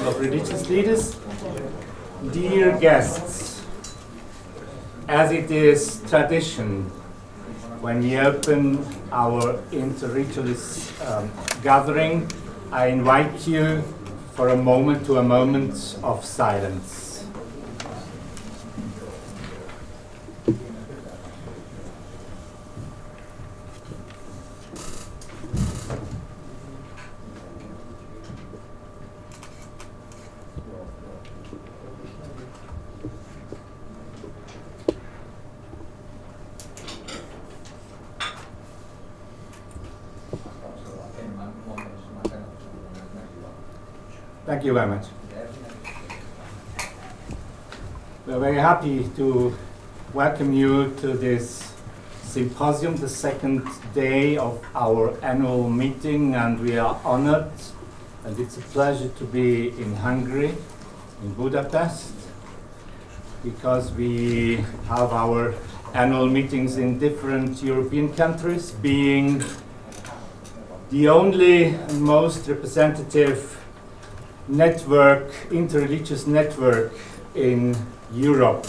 Council of Religious Leaders, dear guests, as it is tradition when we open our interreligious gathering, I invite you for a moment to a moment of silence. Thank you very much. We're very happy to welcome you to this symposium, the second day of our annual meeting, and we are honored, and it's a pleasure to be in Hungary, in Budapest, because we have our annual meetings in different European countries, being the only and most representative network, interreligious network in Europe.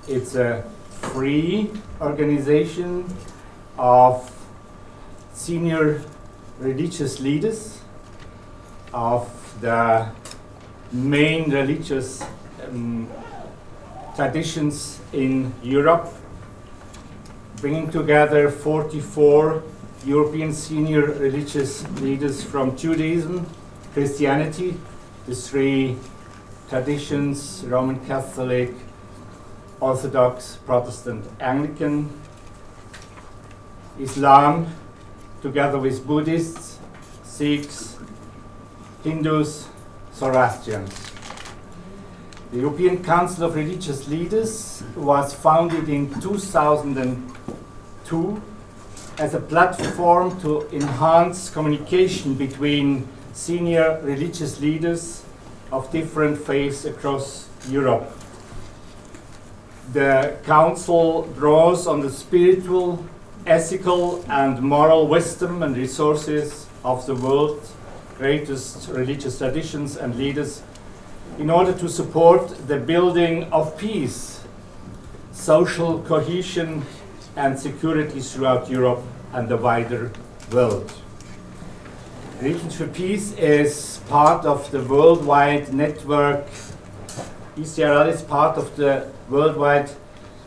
It's a free organization of senior religious leaders of the main religious traditions in Europe, bringing together 44 European senior religious leaders from Judaism, Christianity, the three traditions, Roman Catholic, Orthodox, Protestant, Anglican, Islam, together with Buddhists, Sikhs, Hindus, Zoroastrians. The European Council of Religious Leaders was founded in 2002 as a platform to enhance communication between senior religious leaders of different faiths across Europe. The Council draws on the spiritual, ethical, and moral wisdom and resources of the world's greatest religious traditions and leaders in order to support the building of peace, social cohesion, and security throughout Europe and the wider world. Religions for Peace is part of the worldwide network. ECRL is part of the worldwide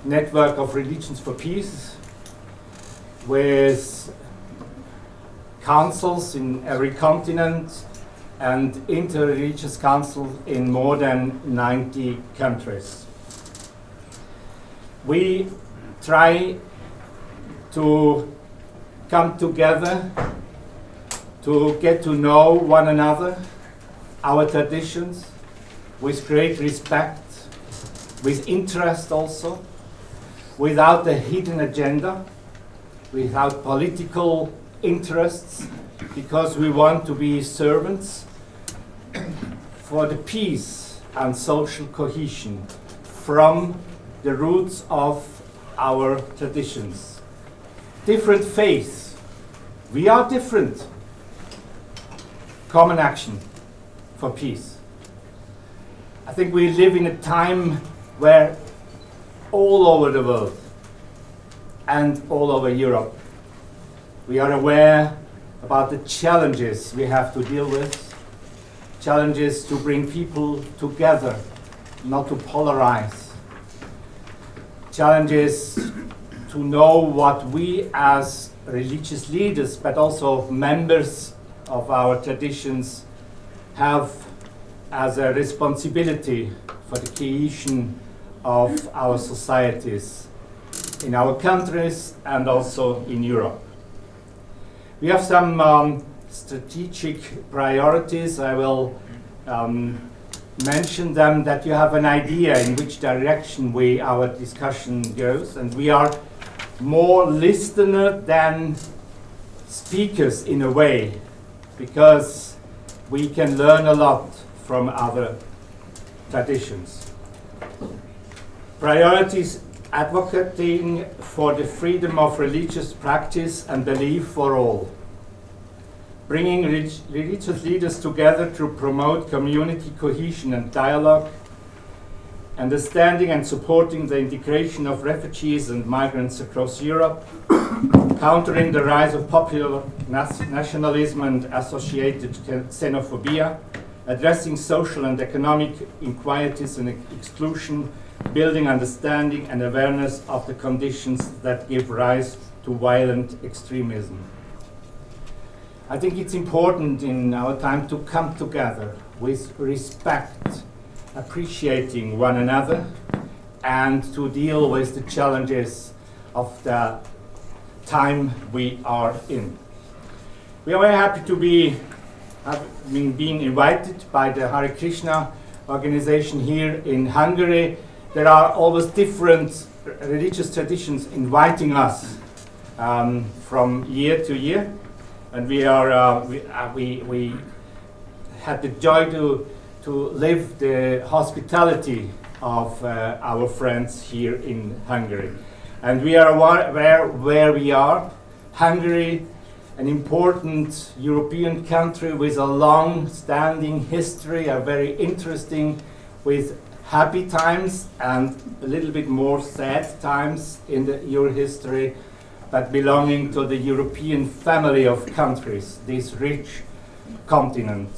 network of Religions for Peace, with councils in every continent and interreligious councils in more than 90 countries. We try to come together to get to know one another, our traditions, with great respect, with interest also, without a hidden agenda, without political interests, because we want to be servants for the peace and social cohesion from the roots of our traditions. Different faiths, we are different. Common action for peace. I think we live in a time where all over the world and all over Europe we are aware about the challenges we have to deal with, challenges to bring people together, not to polarize, challenges to know what we as religious leaders, but also members of our traditions, have as a responsibility for the cohesion of our societies in our countries and also in Europe. We have some strategic priorities. I will mention them, that you have an idea in which direction our discussion goes, and we are more listener than speakers in a way, because we can learn a lot from other traditions. Priorities: advocating for the freedom of religious practice and belief for all. bringing religious leaders together to promote community cohesion and dialogue, understanding and supporting the integration of refugees and migrants across Europe, countering the rise of popular nationalism and associated xenophobia, addressing social and economic inequities and exclusion, building understanding and awareness of the conditions that give rise to violent extremism. I think it's important in our time to come together with respect, appreciating one another, and to deal with the challenges of the time we are in. We are very happy to be being invited by the Hare Krishna organization here in Hungary. There are always different religious traditions inviting us from year to year, and we had the joy to live the hospitality of our friends here in Hungary. And we are aware where we are. Hungary, an important European country with a long-standing history, are very interesting, with happy times and a little bit more sad times in your history, but belonging to the European family of countries, this rich continent.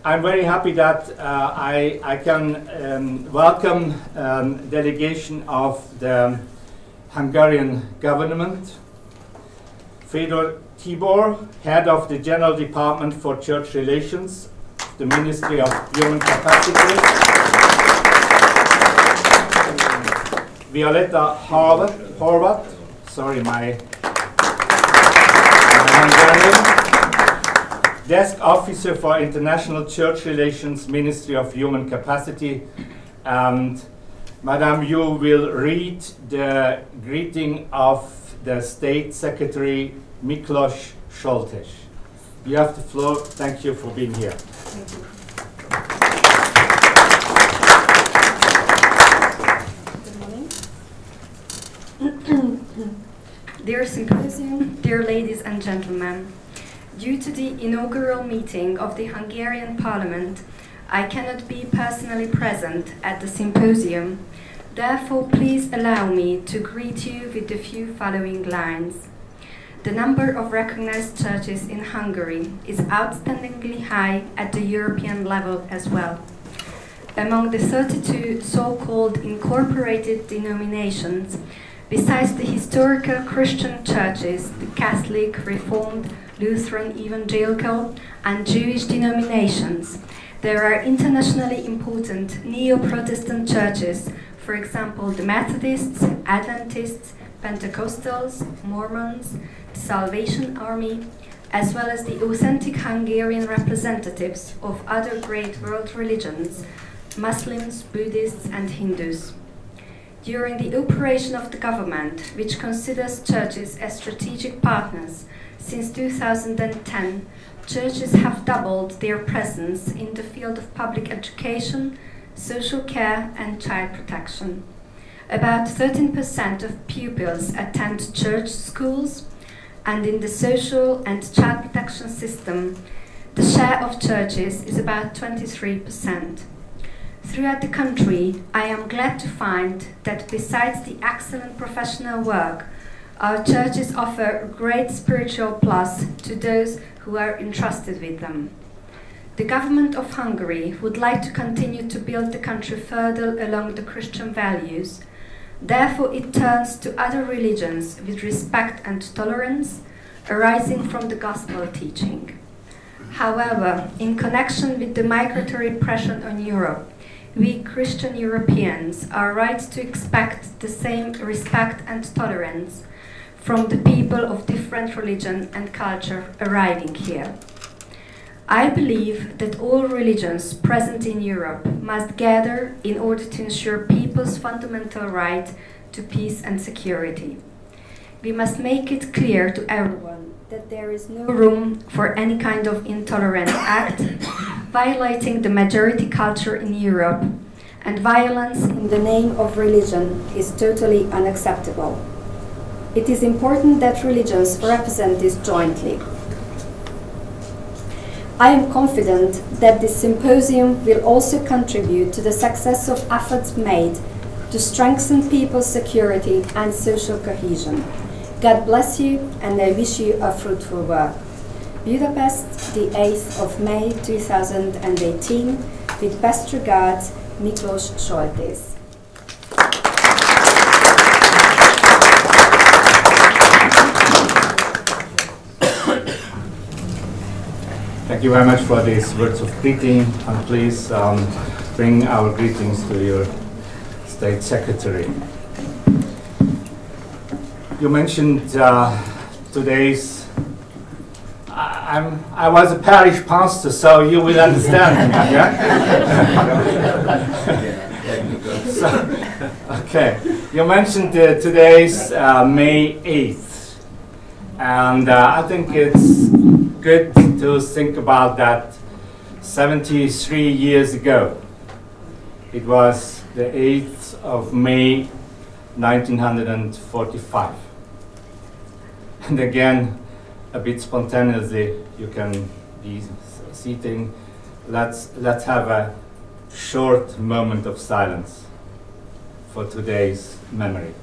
I'm very happy that I can welcome delegation of the Hungarian government. Fedor Tibor, head of the General Department for Church Relations, the Ministry of Human Capacity. Violeta Horvat, sorry, my Hungarian. Desk Officer for International Church Relations, Ministry of Human Capacity. And Madam, you will read the greeting of the State Secretary Miklos Soltes. You have the floor. Thank you for being here. Thank you. Good morning. Dear Symposium, dear ladies and gentlemen, due to the inaugural meeting of the Hungarian Parliament, I cannot be personally present at the Symposium. Therefore, please allow me to greet you with the few following lines. The number of recognized churches in Hungary is outstandingly high at the European level as well. Among the 32 so-called incorporated denominations, besides the historical Christian churches, the Catholic, Reformed, Lutheran, Evangelical, and Jewish denominations, there are internationally important neo-Protestant churches, for example, the Methodists, Adventists, Pentecostals, Mormons, the Salvation Army, as well as the authentic Hungarian representatives of other great world religions, Muslims, Buddhists, and Hindus. During the operation of the government, which considers churches as strategic partners, since 2010, churches have doubled their presence in the field of public education, social care, and child protection. About 13% of pupils attend church schools, and in the social and child protection system, the share of churches is about 23%. Throughout the country, I am glad to find that besides the excellent professional work, our churches offer a great spiritual plus to those who are entrusted with them. The government of Hungary would like to continue to build the country further along the Christian values. Therefore, it turns to other religions with respect and tolerance arising from the gospel teaching. However, in connection with the migratory pressure on Europe, we Christian Europeans are right to expect the same respect and tolerance from the people of different religion and culture arriving here. I believe that all religions present in Europe must gather in order to ensure people's fundamental right to peace and security. We must make it clear to everyone that there is no room for any kind of intolerant act violating the majority culture in Europe, and violence in the name of religion is totally unacceptable. It is important that religions represent this jointly. I am confident that this symposium will also contribute to the success of efforts made to strengthen people's security and social cohesion. God bless you, and I wish you a fruitful work. Budapest, the 8th of May 2018, with best regards, Miklós Soltész. Thank you very much for these words of greeting, and please bring our greetings to your State Secretary. You mentioned today's. I was a parish pastor, so you will understand. Yeah? Okay. You mentioned today's May 8th, and I think it's good to think about that 73 years ago. It was the 8th of May 1945. And again, a bit spontaneously, you can be seating. Let's have a short moment of silence for today's memory.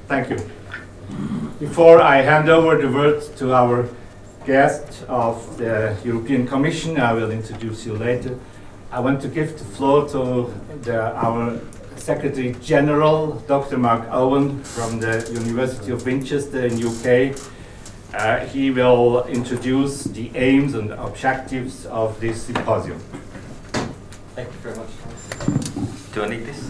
Thank you. Before I hand over the word to our guest of the European Commission, I will introduce you later. I want to give the floor to our Secretary General, Dr. Mark Owen from the University of Winchester in UK. He will introduce the aims and objectives of this symposium. Thank you very much. Do I need this?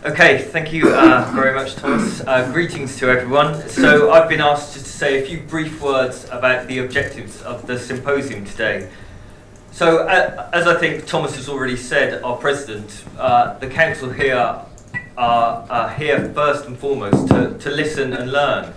Okay, thank you very much, Thomas. Greetings to everyone. So I've been asked just to say a few brief words about the objectives of the symposium today. So as I think Thomas has already said, our president, the council here are here first and foremost to listen and learn.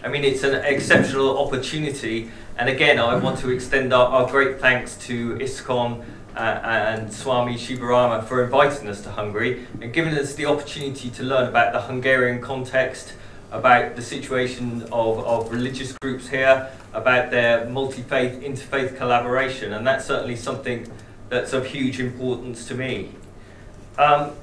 I mean, it's an exceptional opportunity, and again, I want to extend our great thanks to ISKCON and Swami Shibarama for inviting us to Hungary and giving us the opportunity to learn about the Hungarian context, about the situation of religious groups here, about their multi-faith, interfaith collaboration, and that's certainly something that's of huge importance to me. Our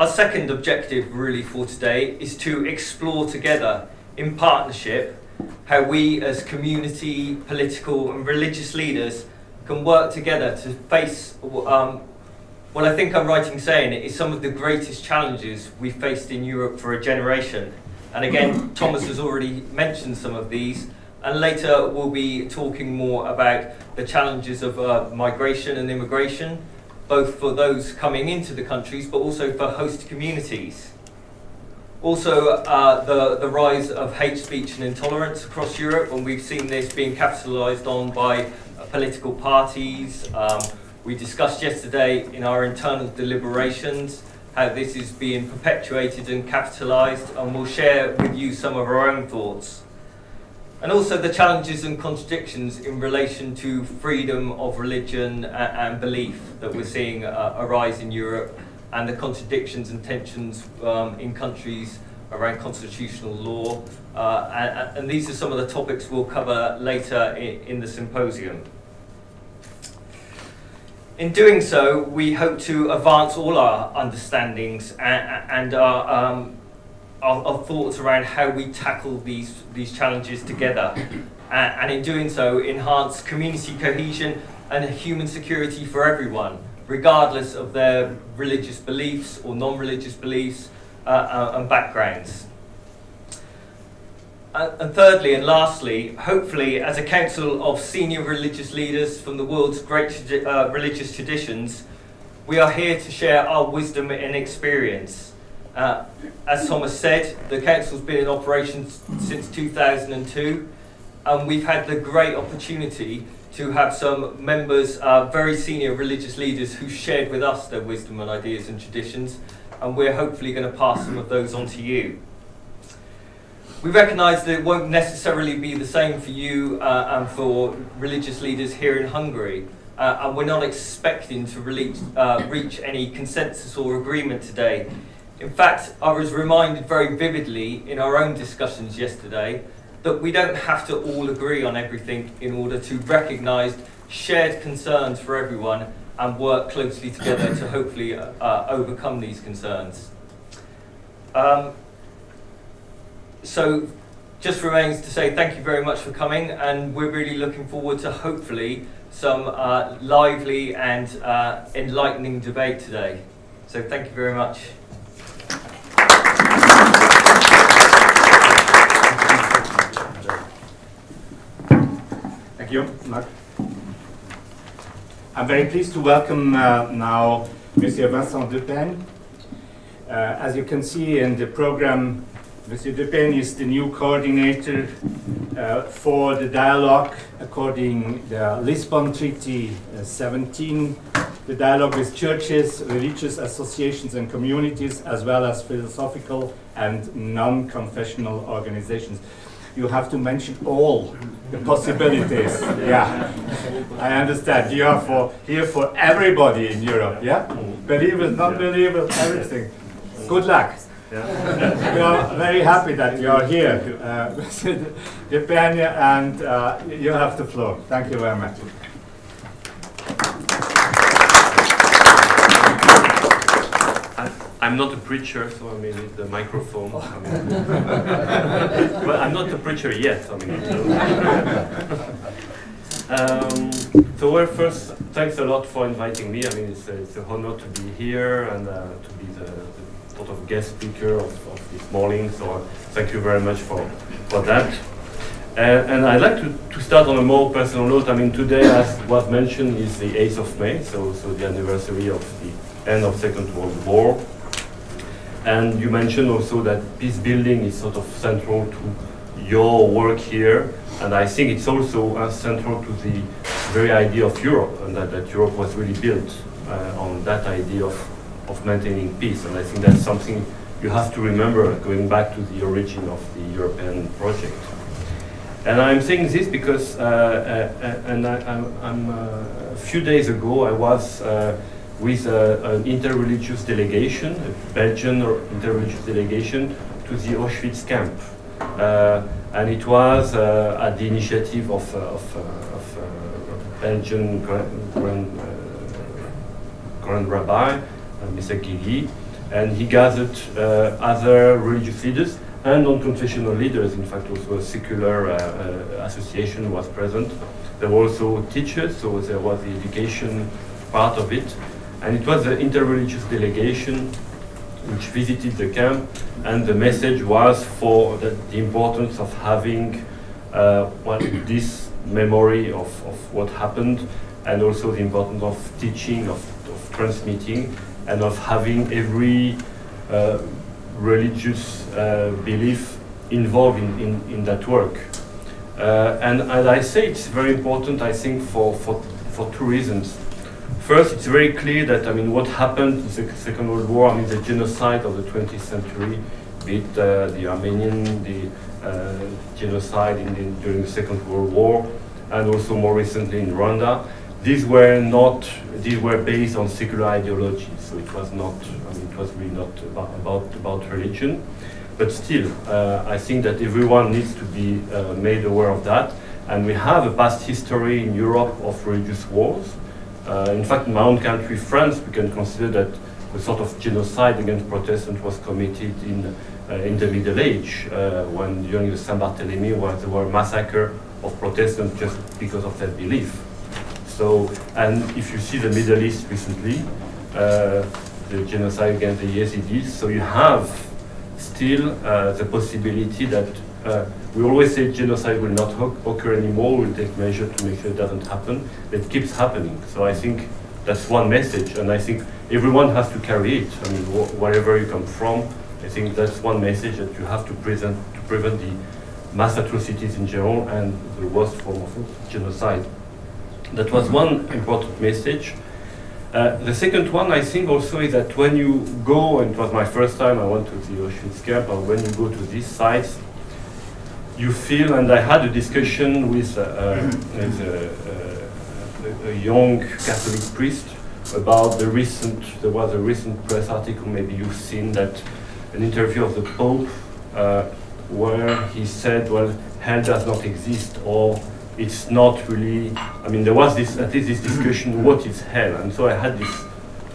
second objective really for today is to explore together in partnership how we as community, political and religious leaders can work together to face what I think I'm right in saying is some of the greatest challenges we faced in Europe for a generation. And again, Thomas has already mentioned some of these, and later we'll be talking more about the challenges of migration and immigration, both for those coming into the countries, but also for host communities. Also, the rise of hate speech and intolerance across Europe, and we've seen this being capitalised on by political parties. We discussed yesterday in our internal deliberations how this is being perpetuated and capitalised, and we'll share with you some of our own thoughts. And also the challenges and contradictions in relation to freedom of religion and belief that we're seeing arise in Europe, and the contradictions and tensions in countries around constitutional law. And these are some of the topics we'll cover later in the symposium. In doing so, we hope to advance all our understandings and our thoughts around how we tackle these challenges together. And in doing so, enhance community cohesion and human security for everyone, regardless of their religious beliefs or non-religious beliefs and backgrounds. And thirdly and lastly, hopefully, as a council of senior religious leaders from the world's great religious traditions, we are here to share our wisdom and experience. As Thomas said, the council's been in operation since 2002, and we've had the great opportunity to have some members, very senior religious leaders who shared with us their wisdom and ideas and traditions, and we're hopefully going to pass some of those on to you. We recognise that it won't necessarily be the same for you and for religious leaders here in Hungary. And we're not expecting to reach any consensus or agreement today. In fact, I was reminded very vividly in our own discussions yesterday that we don't have to all agree on everything in order to recognise shared concerns for everyone and work closely together to hopefully overcome these concerns. So just remains to say thank you very much for coming, and we're really looking forward to hopefully some lively and enlightening debate today. So thank you very much. Thank you, Mark. I'm very pleased to welcome now Monsieur Vincent DePaigne. As you can see in the program, Monsieur DePaigne is the new coordinator for the dialogue according to the Lisbon Treaty 17, the dialogue with churches, religious associations and communities, as well as philosophical and non-confessional organizations. You have to mention all the possibilities. Yeah, I understand. You are here for everybody in Europe. Yeah, believers, non-believers, everything. Good luck. Yeah. We are very happy that you are here, DePaigne, and you have the floor. Thank you very much. I'm not a preacher, so I may need the microphone. Well, I'm not a preacher yet. So well, first, thanks a lot for inviting me. I mean, it's an honor to be here and to be the sort of guest speaker of this morning. So thank you very much for that. And I'd like to start on a more personal note. I mean, today, as was mentioned, is the 8th of May, so the anniversary of the end of the Second World War. And you mentioned also that peace building is sort of central to your work here, and I think it's also central to the very idea of Europe, and that Europe was really built on that idea of maintaining peace. And I think that's something you have to remember going back to the origin of the European project. And I'm saying this because a few days ago I was with an interreligious delegation, a Belgian interreligious delegation, to the Auschwitz camp. And it was at the initiative of Belgian Grand Rabbi, Mr. Gili, and he gathered other religious leaders and non-confessional leaders. In fact, also a secular association was present. There were also teachers, so there was the education part of it. And it was an interreligious delegation which visited the camp, and the message was for the importance of having this memory of what happened, and also the importance of teaching, of transmitting, and of having every religious belief involved in that work. And as I say, it's very important, I think, for two reasons. First, it's very clear that, I mean, what happened in the Second World War, I mean, the genocide of the 20th century, be it the Armenian, the genocide during the Second World War, and also more recently in Rwanda, these were based on secular ideology. So it was not, I mean, it was really not about religion. But still, I think that everyone needs to be made aware of that. And we have a past history in Europe of religious wars. In fact, in my own country, France, we can consider that a sort of genocide against Protestants was committed in the Middle Age, when during the Saint Barthélemy there were a massacre of Protestants just because of their belief. So, and if you see the Middle East recently, the genocide against the Yazidis, so you have still the possibility that we always say genocide will not occur anymore, we'll take measures to make sure it doesn't happen, but it keeps happening. So I think that's one message, and I think everyone has to carry it. I mean, wherever you come from, I think that's one message that you have to prevent the mass atrocities in general and the worst form of genocide. That was one important message. The second one, I think, also is that when you go, and it was my first time I went to the Auschwitz camp, and when you go to these sites, you feel, and I had a discussion with a young Catholic priest about there was a recent press article, maybe you've seen that, an interview of the Pope, where he said, well, hell does not exist, or it's not really, I mean, there was this discussion, what is hell? And so I had this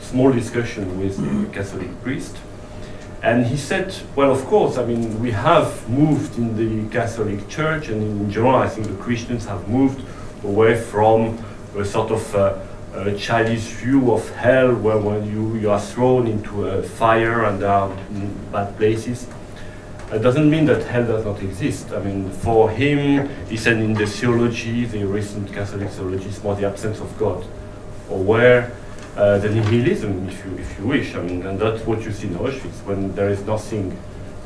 small discussion with the Catholic priest, and he said, well, of course, I mean, we have moved in the Catholic Church, and in general, I think the Christians have moved away from a sort of a childish view of hell, where when you are thrown into a fire and there are bad places. It doesn't mean that hell does not exist. I mean, for him, he said in the theology, the recent Catholic theology, is more the absence of God, or where the nihilism, if you wish. I mean, and that's what you see in Auschwitz, when there is nothing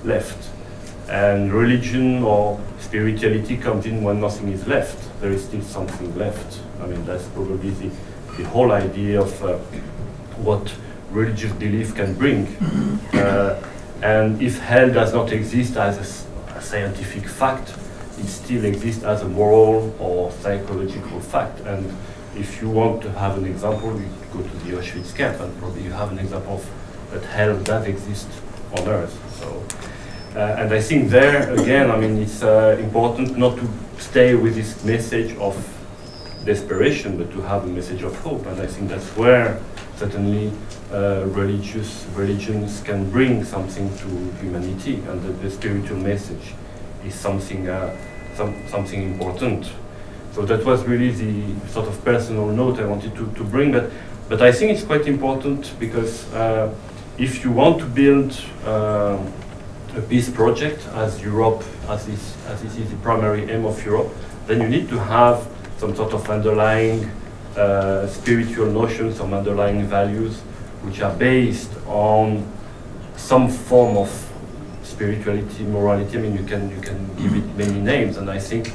left. And religion or spirituality comes in when nothing is left. There is still something left. I mean, that's probably the whole idea of what religious belief can bring. And if hell does not exist as a scientific fact, it still exists as a moral or psychological fact. And if you want to have an example, you go to the Auschwitz camp, and probably you have an example of that hell does exist on Earth. So, and I think there, again, I mean, it's important not to stay with this message of desperation, but to have a message of hope. And I think that's where certainly religions can bring something to humanity, and that the spiritual message is something something important. So that was really the sort of personal note I wanted to bring, but I think it's quite important, because if you want to build a peace project as Europe, as this is the primary aim of Europe, then you need to have some sort of underlying spiritual notions, some underlying values, which are based on some form of spirituality, morality. I mean, you can give it many names, and I think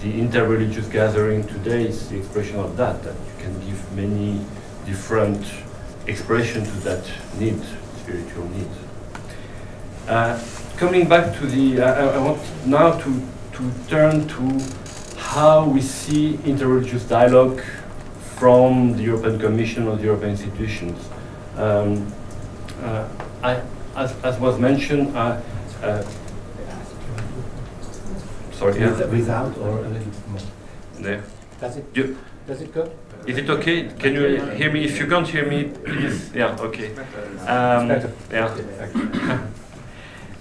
the interreligious gathering today is the expression of that you can give many different expressions to that need, spiritual need. Coming back to the, I want now to turn to how we see interreligious dialogue from the European Commission or the European institutions. As was mentioned, sorry, yeah. Without or a little more? There. Does it go? Is it okay? Can you hear me? If you can't hear me, please. Yeah, okay. Yeah.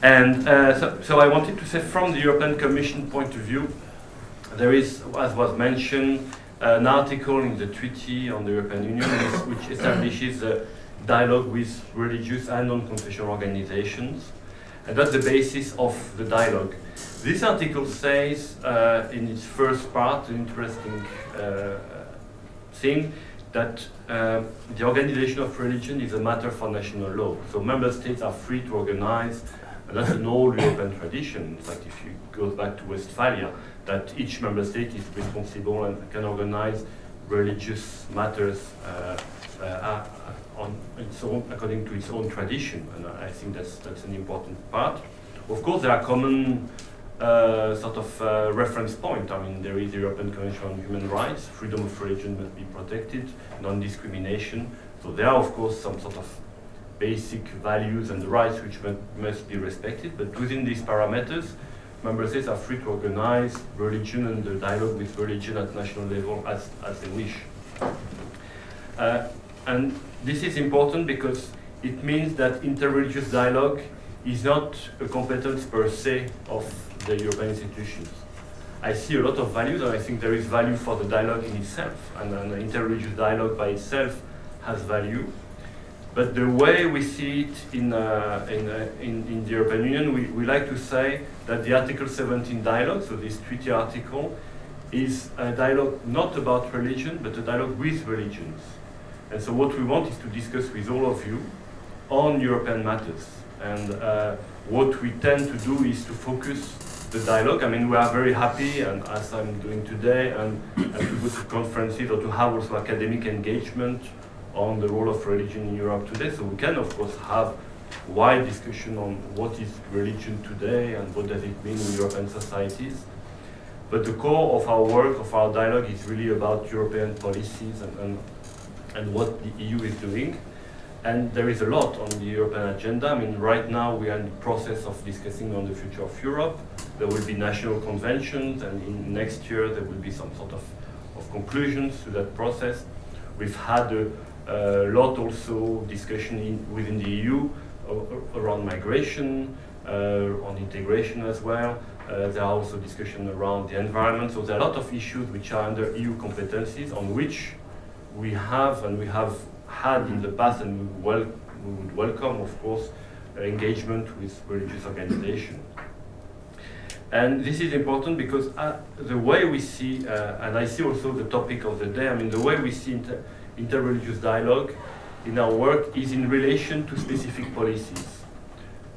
And so I wanted to say, from the European Commission point of view, there is, as was mentioned, an article in the Treaty on the European Union which establishes a dialogue with religious and non-confessional organizations, and that's the basis of the dialogue. This article says, in its first part, an interesting thing, that the organization of religion is a matter for national law. So member states are free to organize, and that's an old European tradition. In fact, if you go back to Westphalia, that each member state is responsible and can organize religious matters on its own, according to its own tradition, and I think that's an important part. Of course, there are common sort of reference point. I mean, there is the European Convention on Human Rights, freedom of religion must be protected, non-discrimination. So there are, of course, some sort of basic values and rights which must be respected, but within these parameters, member states are free to organize religion and the dialogue with religion at national level as they wish. And this is important because it means that interreligious dialogue is not a competence per se of the European institutions. I see a lot of values, and I think there is value for the dialogue in itself, and an interreligious dialogue by itself has value. But the way we see it in the European Union, we like to say that the Article 17 dialogue, so this treaty article, is a dialogue not about religion, but a dialogue with religions. And so what we want is to discuss with all of you on European matters. And what we tend to do is to focus the dialogue. I mean, we are very happy, and as I'm doing today, and to go to conferences or to have also academic engagement on the role of religion in Europe today. So we can, of course, have wide discussion on what is religion today and what does it mean in European societies. But the core of our work, of our dialogue, is really about European policies and what the EU is doing. And there is a lot on the European agenda. I mean, right now we are in the process of discussing on the future of Europe. There will be national conventions, and in next year there will be some sort of conclusions to that process. We've had a lot also discussion within the EU around migration, on integration as well. There are also discussions around the environment. So there are a lot of issues which are under EU competencies on which we have had in the past, and we would welcome, of course, engagement with religious organizations. And this is important because the way we see, and I see also the topic of the day, I mean, the way we see interreligious dialogue in our work is in relation to specific policies.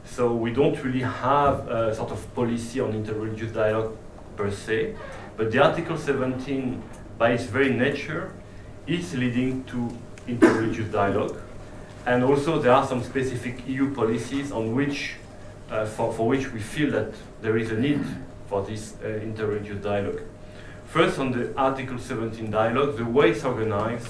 So we don't really have a sort of policy on interreligious dialogue per se, but the Article 17, by its very nature, is leading to interreligious dialogue. And also there are some specific EU policies on which, for which we feel that there is a need for this interreligious dialogue. First, on the Article 17 dialogue, the way it's organized,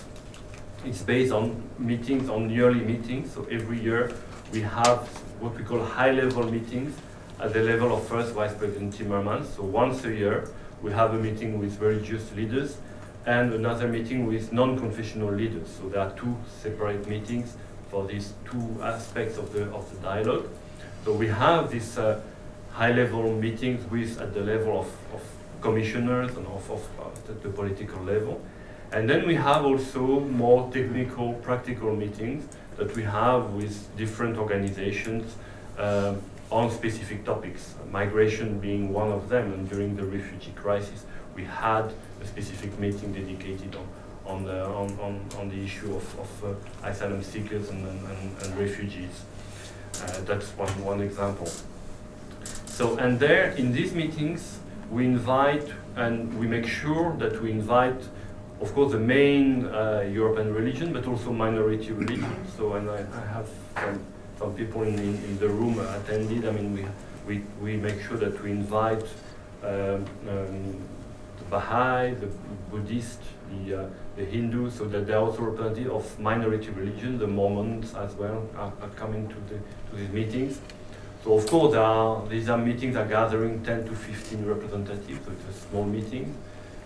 it's based on meetings, on yearly meetings. So every year we have what we call high-level meetings at the level of First Vice President Timmermans. So once a year we have a meeting with religious leaders and another meeting with non-confessional leaders. So there are two separate meetings for these two aspects of the dialogue. So we have these high-level meetings at the level of commissioners and at the political level. And then we have also more technical, practical meetings that we have with different organizations on specific topics, migration being one of them. And during the refugee crisis, we had a specific meeting dedicated on the issue of asylum seekers and refugees. That's one example. So, and there, in these meetings, we invite and we make sure that we invite, of course, the main European religion, but also minority religions. So, and I have some people in the room attended. I mean, we make sure that we invite the Baha'i, the Buddhist, the Hindus, so that they are also representative of minority religion. The Mormons as well are coming to these meetings. So of course, these meetings are gathering 10 to 15 representatives, so it's a small meeting.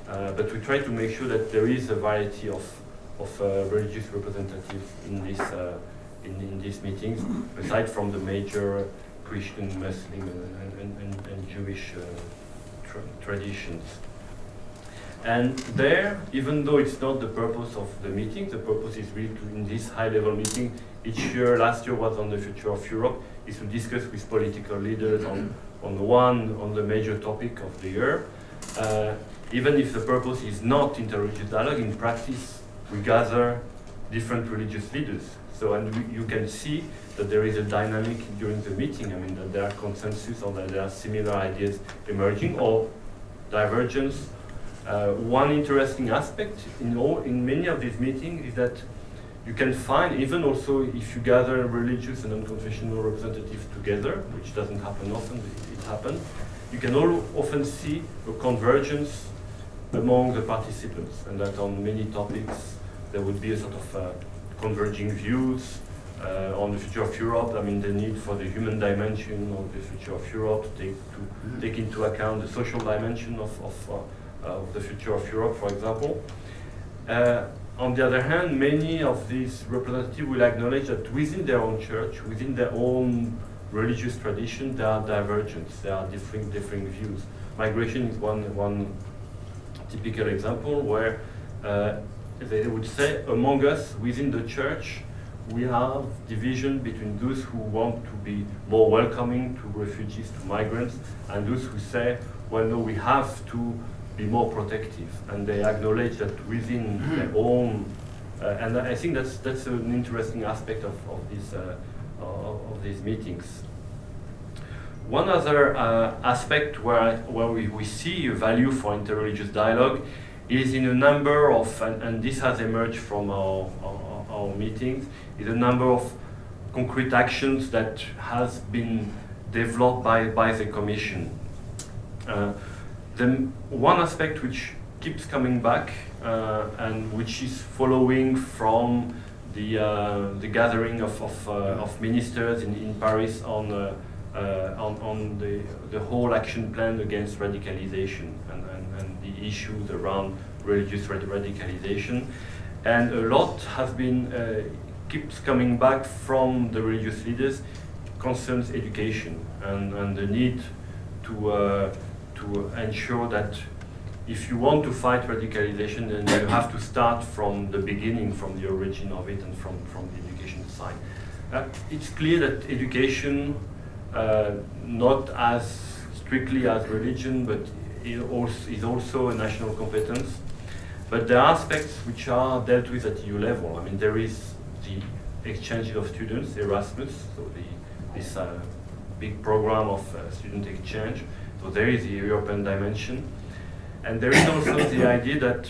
But we try to make sure that there is a variety of religious representatives in these meetings, aside from the major Christian, Muslim, and Jewish traditions. And there, even though it's not the purpose of the meeting, the purpose is really to, in this high-level meeting, each year, last year was on the future of Europe, is to discuss with political leaders on the major topic of the year. Even if the purpose is not interreligious dialogue, in practice we gather different religious leaders. So, and you can see that there is a dynamic during the meeting. I mean, that there are consensus or that there are similar ideas emerging or divergence. One interesting aspect in many of these meetings is that you can find, even also if you gather religious and non-confessional representatives together, which doesn't happen often, it happens, you can often see a convergence among the participants, and that on many topics there would be a sort of converging views on the future of Europe. I mean, the need for the human dimension of the future of Europe, to take into account the social dimension of the future of Europe, for example. On the other hand, many of these representatives will acknowledge that within their own church, within their own religious tradition, there are divergences, there are differing views. Migration is one typical example where they would say, among us, within the church, we have division between those who want to be more welcoming to refugees, to migrants, and those who say, well, no, we have to be more protective. And they acknowledge that within their own, and I think that's an interesting aspect of these meetings. One other aspect where we see a value for interreligious dialogue is in a number of, and this has emerged from our meetings, is a number of concrete actions that has been developed by the Commission. Then one aspect which keeps coming back and which is following from the gathering of ministers in Paris on the whole action plan against radicalization and the issues around religious radicalization. And a lot has been, keeps coming back from the religious leaders, concerns education and the need to ensure that if you want to fight radicalization, then you have to start from the beginning, from the origin of it, and from the education side. It's clear that education, not as strictly as religion, but is also a national competence. But there are aspects which are dealt with at EU level. I mean, there is the exchange of students, Erasmus, so this big program of student exchange. So there is the European dimension. And there is also the idea that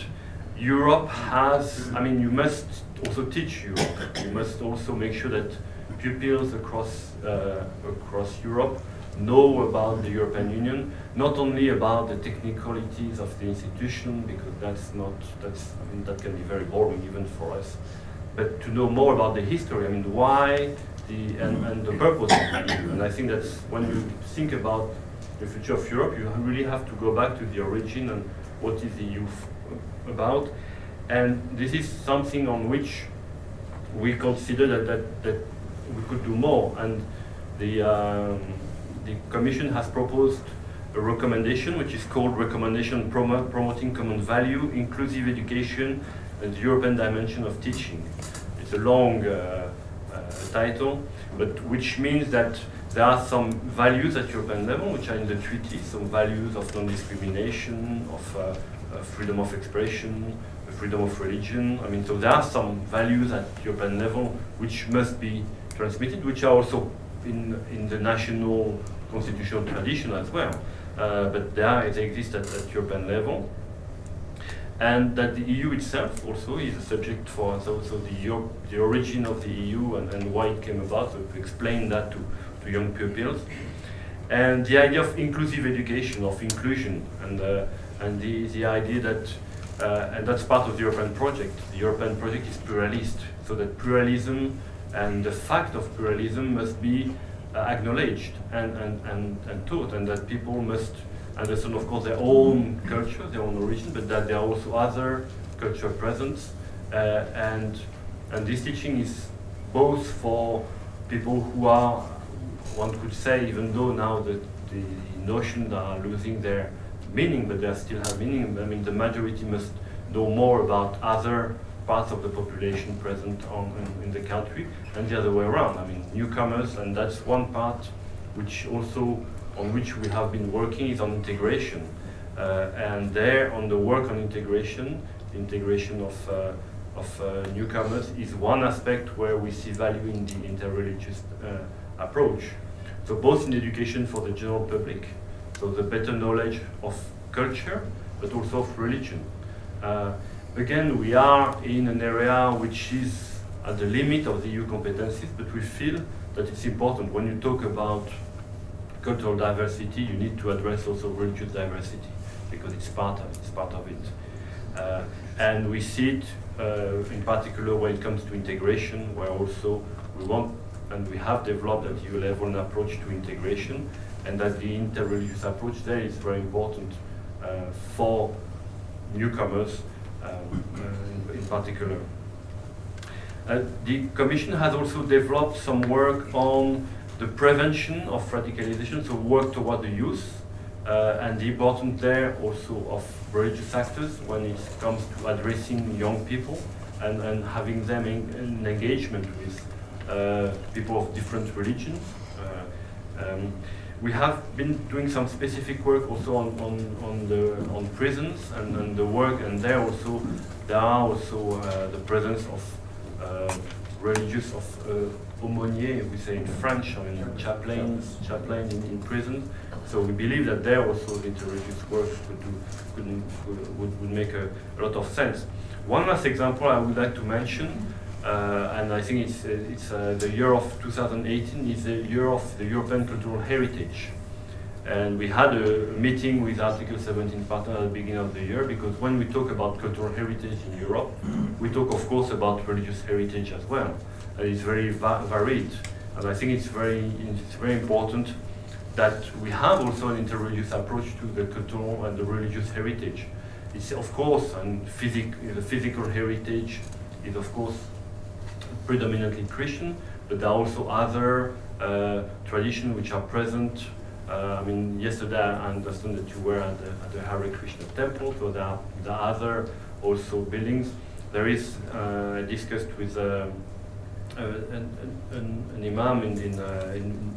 Europe has, I mean, you must also teach Europe. You must also make sure that pupils across Europe know about the European Union, not only about the technicalities of the institution, because I mean, that can be very boring even for us, but to know more about the history. I mean, why and the purpose of the EU. And I think that's when you think about the future of Europe, you really have to go back to the origin and what is the EU about. And this is something on which we consider that we could do more. And the Commission has proposed a recommendation which is called Recommendation Promoting Common Value, Inclusive Education and the European Dimension of Teaching. It's a long title, but which means that there are some values at European level which are in the treaty, some values of non-discrimination, of freedom of expression, freedom of religion. I mean, so there are some values at European level which must be transmitted, which are also in the national constitutional tradition as well. But they exist at European level. And that the EU itself also is a subject for the origin of the EU and why it came about, so to explain that to young pupils. And the idea of inclusive education, of inclusion, and the idea that, and that's part of the European project. The European project is pluralist, so that pluralism and the fact of pluralism must be acknowledged and taught, and that people must understand, of course, their own culture, their own origin, but that there are also other cultural presence. And this teaching is both for people who are, one could say, even though now the notions are losing their meaning, but they still have meaning. I mean, the majority must know more about other parts of the population present in the country, and the other way around. I mean, newcomers, and that's one part which also on which we have been working is on integration. And there, on the work on integration, the integration of newcomers is one aspect where we see value in the interreligious approach. So both in education for the general public, so the better knowledge of culture, but also of religion. Again, we are in an area which is at the limit of the EU competencies, but we feel that it's important. When you talk about cultural diversity, you need to address also religious diversity, because it's part of it. And we see it in particular when it comes to integration, where also we want, and we have developed at EU level an approach to integration, and that the interreligious approach there is very important for newcomers in particular. The Commission has also developed some work on the prevention of radicalization, so work toward the youth, and the importance there also of religious actors when it comes to addressing young people and having them in engagement with people of different religions. We have been doing some specific work also on prisons and the work, and there are also the presence of religious aumôniers, we say in French, I mean chaplains in prison. So we believe that there also the interreligious work would make a lot of sense. One last example I would like to mention and I think it's the year of 2018 is the year of the European cultural heritage. And we had a meeting with Article 17 partner at the beginning of the year, because when we talk about cultural heritage in Europe, we talk of course about religious heritage as well. And it's very varied. And I think it's very important that we have also an interreligious approach to the cultural and the religious heritage. It's of course, and the physical heritage is of course predominantly Christian, but there are also other traditions which are present. I mean, yesterday I understand that you were at the Hare Krishna temple, so there are other also buildings. There is discussed with an imam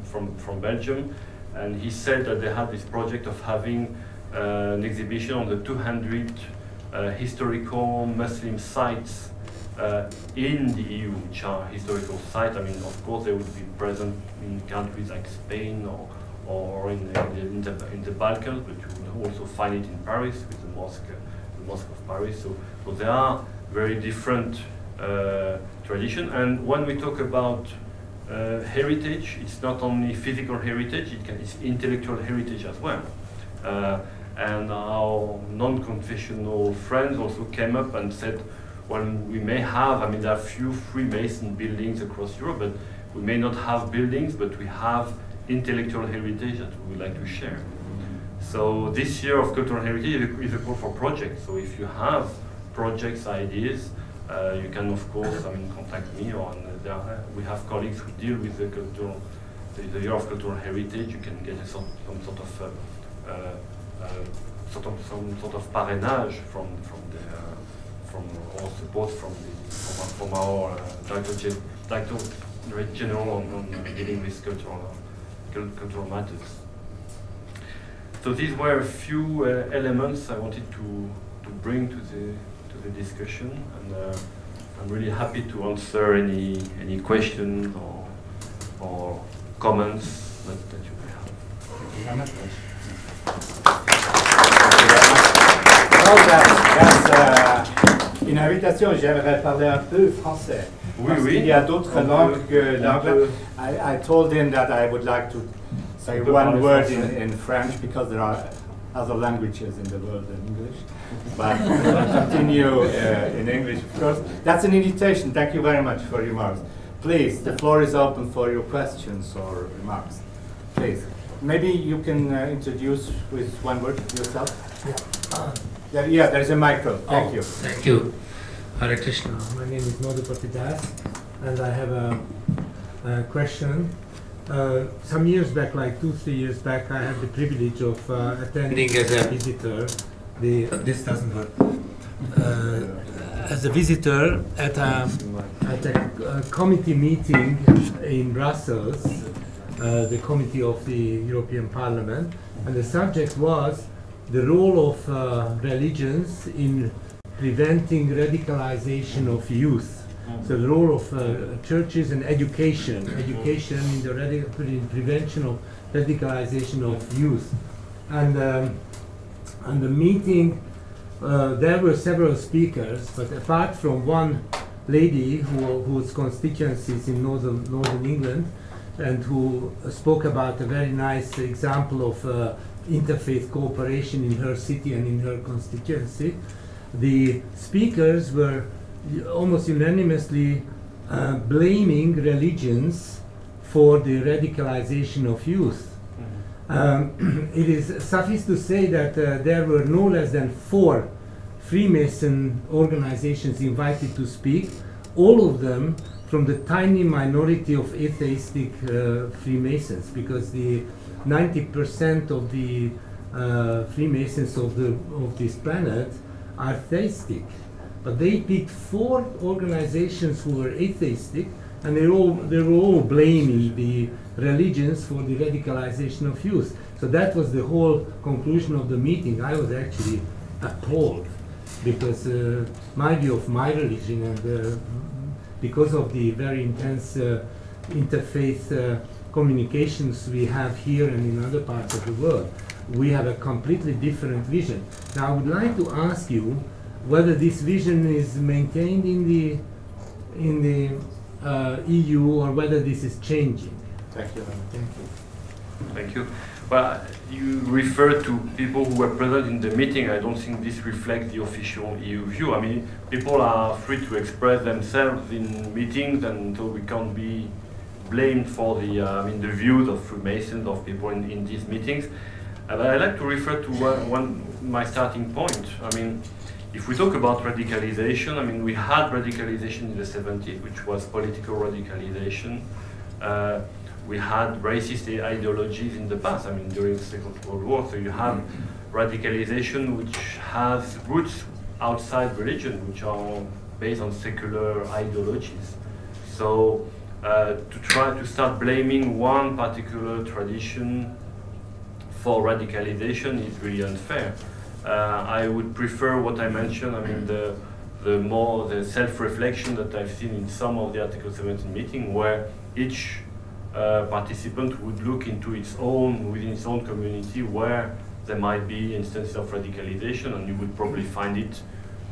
from Belgium, and he said that they had this project of having an exhibition on the 200 historical Muslim sites in the EU, which are historical sites. I mean, of course, they would be present in countries like Spain or in the Balkans, but you will also find it in Paris with the mosque of Paris. So there are very different traditions. And when we talk about heritage, it's not only physical heritage; it's intellectual heritage as well. And our non-confessional friends also came up and said, well, we may have, I mean, there are few Freemason buildings across Europe, but we may not have buildings, but we have intellectual heritage that we would like to share. So this year of cultural heritage is a call for projects. So if you have projects, ideas, you can of course, I mean, contact me. We have colleagues who deal with the year of cultural heritage. You can get some sort of parrainage from our support from our Director General on dealing with cultural matters. So these were a few elements I wanted to bring to the discussion, and I'm really happy to answer any questions or comments that you may have. Thank you very much. Well, une invitation. J'aimerais parler un peu français. Parce qu'il y a d'autres langues que l'anglais. I told him that I would like to say one word in French, because there are other languages in the world than English. But I'll continue in English, of course. That's an invitation. Thank you very much for your remarks. Please, the floor is open for your questions or remarks. Please. Maybe you can introduce with one word yourself. Yeah, there's a micro. Thank you. Thank you. Hare Krishna. My name is Madhupati Das, and I have a question. Some years back, like 2-3 years back, I had the privilege of attending as a visitor. This doesn't work. As a visitor at a committee meeting in Brussels, the committee of the European Parliament, and the subject was the role of religions in preventing radicalization of youth. So the role of churches and education in the prevention of radicalization of youth. And the meeting, there were several speakers, but apart from one lady whose constituency is in northern England, and who spoke about a very nice example of interfaith cooperation in her city and in her constituency, the speakers were almost unanimously blaming religions for the radicalization of youth. It is suffice to say that there were no less than 4 Freemason organizations invited to speak, all of them from the tiny minority of atheistic Freemasons, because the 90% of the Freemasons of this planet are theistic. But they picked 4 organizations who were atheistic, and they were all blaming the religions for the radicalization of youth. So that was the whole conclusion of the meeting. I was actually appalled, because my view of my religion, and because of the very intense interfaith communications we have here and in other parts of the world, we have a completely different vision. Now I would like to ask you whether this vision is maintained in in the EU or whether this is changing. Thank you. Thank you. Thank you. Well, you refer to people who were present in the meeting. I don't think this reflects the official EU view. I mean, people are free to express themselves in meetings, and so we can't be blamed for the, the views of Freemasons, of people in these meetings. But I'd like to refer to my starting point. I mean, if we talk about radicalization, I mean, we had radicalization in the 70s, which was political radicalization. We had racist ideologies in the past, I mean, during the Second World War. So you have radicalization which has roots outside religion, which are based on secular ideologies. So to try to start blaming one particular tradition for radicalization is really unfair. I would prefer what I mentioned, I mean, the self-reflection that I've seen in some of the Article 17 meetings, where each participant would look into within its own community where there might be instances of radicalization, and you would probably find it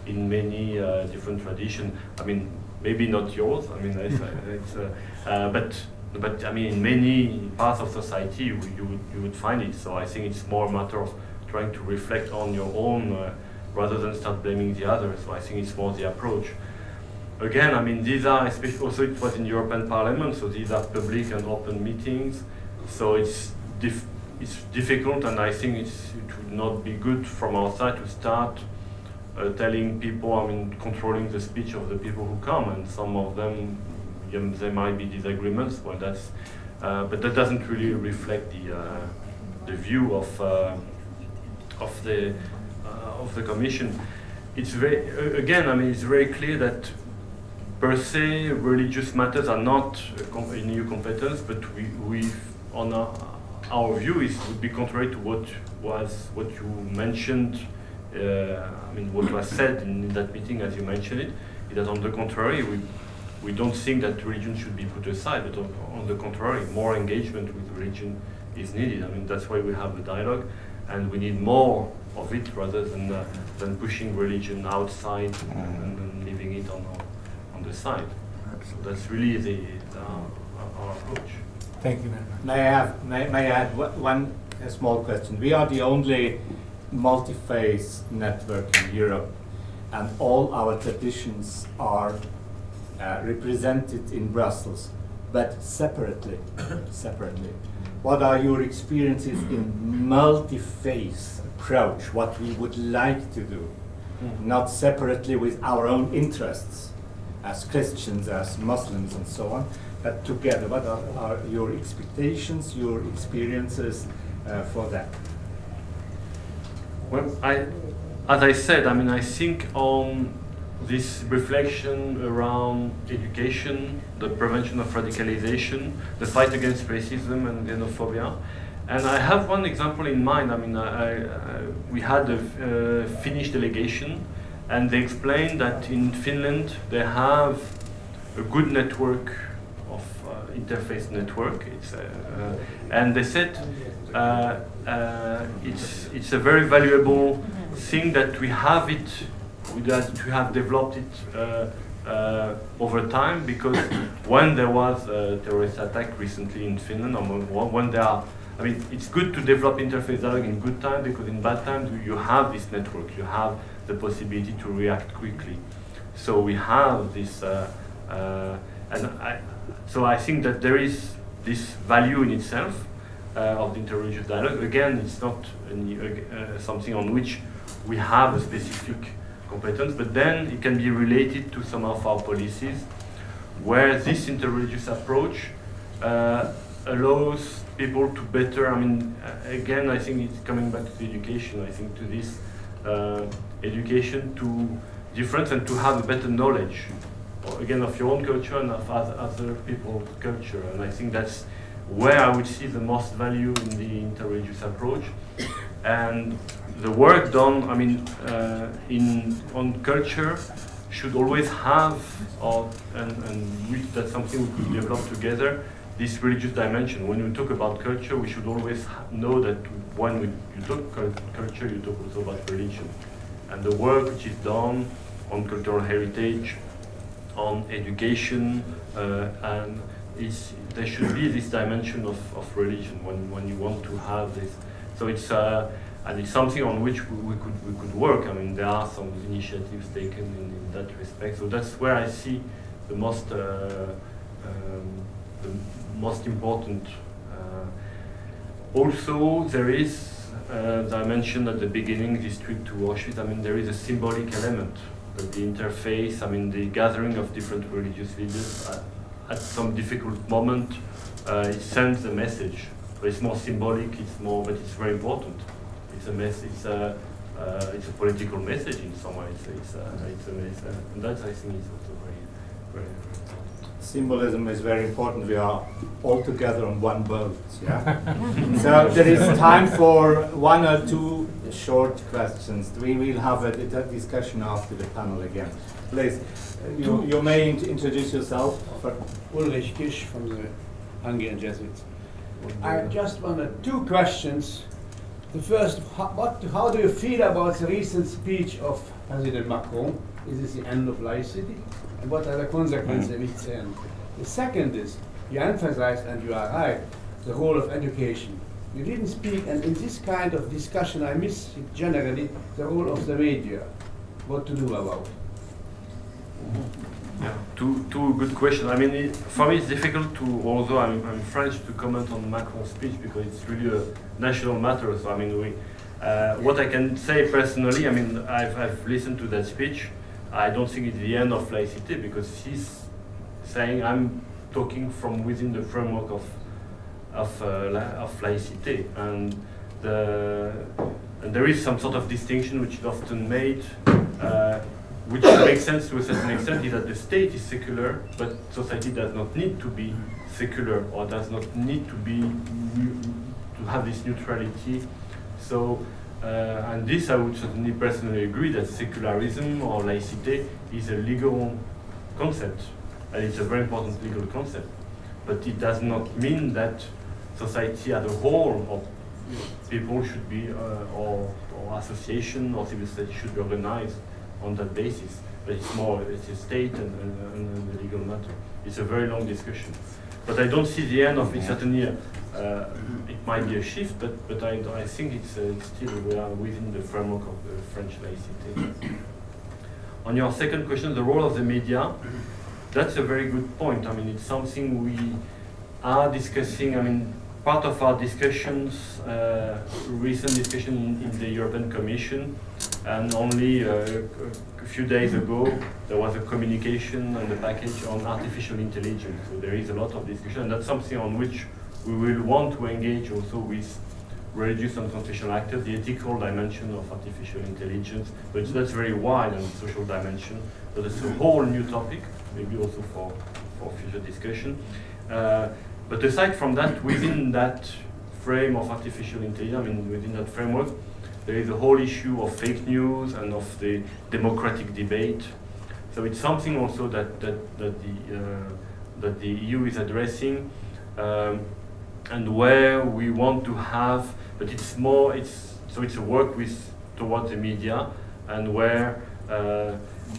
in many different traditions. I mean, maybe not yours. I mean, but I mean, in many parts of society, you would find it. So I think it's more a matter of trying to reflect on your own rather than start blaming the others. So I think it's more the approach. Again, I mean, these are, especially also it was in European Parliament, so these are public and open meetings. So it's difficult, and I think it would not be good from our side to start telling people, I mean, controlling the speech of the people who come, and some of them, there might be disagreements. Well, that's, but that doesn't really reflect the view of the Commission. It's very, again, I mean, it's very clear that per se, religious matters are not in EU competence, but we on our view would be contrary to what you mentioned. I mean, what was said in that meeting, as you mentioned it, is that on the contrary, we don't think that religion should be put aside, but on the contrary, more engagement with religion is needed. I mean, that's why we have the dialogue, and we need more of it rather than pushing religion outside and leaving it on the side. So that's really our approach. Thank you very much. May I add one small question? We are the only multi-faith network in Europe, and all our traditions are represented in Brussels, but separately. What are your experiences in multi-faith approach, what we would like to do, not separately with our own interests, as Christians, as Muslims, and so on, but together? What are your expectations, your experiences for that? Well, as I said, I mean, I think on this reflection around education, the prevention of radicalization, the fight against racism and xenophobia. And I have one example in mind. I mean, we had a Finnish delegation, and they explained that in Finland they have a good network of interface network. And they said it's a very valuable thing that we have it, that we have developed it over time, because when there was a terrorist attack recently in Finland, or when there are, I mean, it's good to develop interface dialogue in good time, because in bad times you have this network, you have the possibility to react quickly. So we have this, so I think that there is this value in itself of the interreligious dialogue. Again, it's not something on which we have a specific competence, but then it can be related to some of our policies, where this interreligious approach allows people to better, I mean, again, I think it's coming back to the education, I think to this education to difference and to have a better knowledge, again, of your own culture and of other people's culture. And I think that's where I would see the most value in the interreligious approach. And the work done, I mean, on culture should always have, that's something we could develop together, this religious dimension. When we talk about culture, we should always know that when you talk culture, you talk also about religion. And the work which is done on cultural heritage on education, and there should be this dimension of religion when you want to have this. So it's and it's something on which we could work. I mean, there are some initiatives taken in that respect. So that's where I see the most important. Also, there is, as I mentioned at the beginning, this trip to Auschwitz. I mean, there is a symbolic element. The interface. I mean, the gathering of different religious leaders at some difficult moment, it sends a message. So it's more symbolic. It's more, but it's very important. It's a message. It's a political message in some ways. And that I think is also very important. Symbolism is very important. We are all together on one boat. Yeah. So there is time for one or two short questions. We will have a discussion after the panel again. Please, you may introduce yourself. Ulrich Kisch from the Hungarian Jesuits. I just wanted two questions. The first, how do you feel about the recent speech of President Macron? Is this the end of laicity? And what are the consequences of its end? The second is, you emphasized, and you are right, the role of education. You didn't speak, and in this kind of discussion I miss generally the role of the media. What to do about it? Yeah, two good questions. I mean, for me it's difficult to, although I'm French, to comment on Macron's speech because it's really a national matter. So I mean, what I can say personally, I mean, I've listened to that speech. I don't think it's the end of laicity because he's saying I'm talking from within the framework of laicity, and there is some sort of distinction which is often made, which makes sense to a certain extent, is that the state is secular, but society does not need to be secular or does not need to have this neutrality. So. And this, I would certainly personally agree that secularism or laicity is a legal concept, and it's a very important legal concept. But it does not mean that society as a whole, or people should be, or association or civil society should be organized on that basis. But it's more, it's a state and a legal matter. It's a very long discussion. But I don't see the end of it, certainly. It might be a shift, but I think it's still, we are within the framework of the French laicity. On your second question, the role of the media, that's a very good point. I mean, it's something we are discussing. I mean, part of our discussions, recent discussion in the European Commission, and only a few days ago, there was a communication and a package on artificial intelligence. So there is a lot of discussion, and that's something on which we will want to engage also with religious and confessional actors, the ethical dimension of artificial intelligence. But that's very wide, and the social dimension. So that's a whole new topic, maybe also for future discussion. But aside from that, within that frame of artificial intelligence, I mean, within that framework, there is a whole issue of fake news and of the democratic debate. So it's something also that the EU is addressing. And where we want to have, but it's more, so it's a work towards the media, and where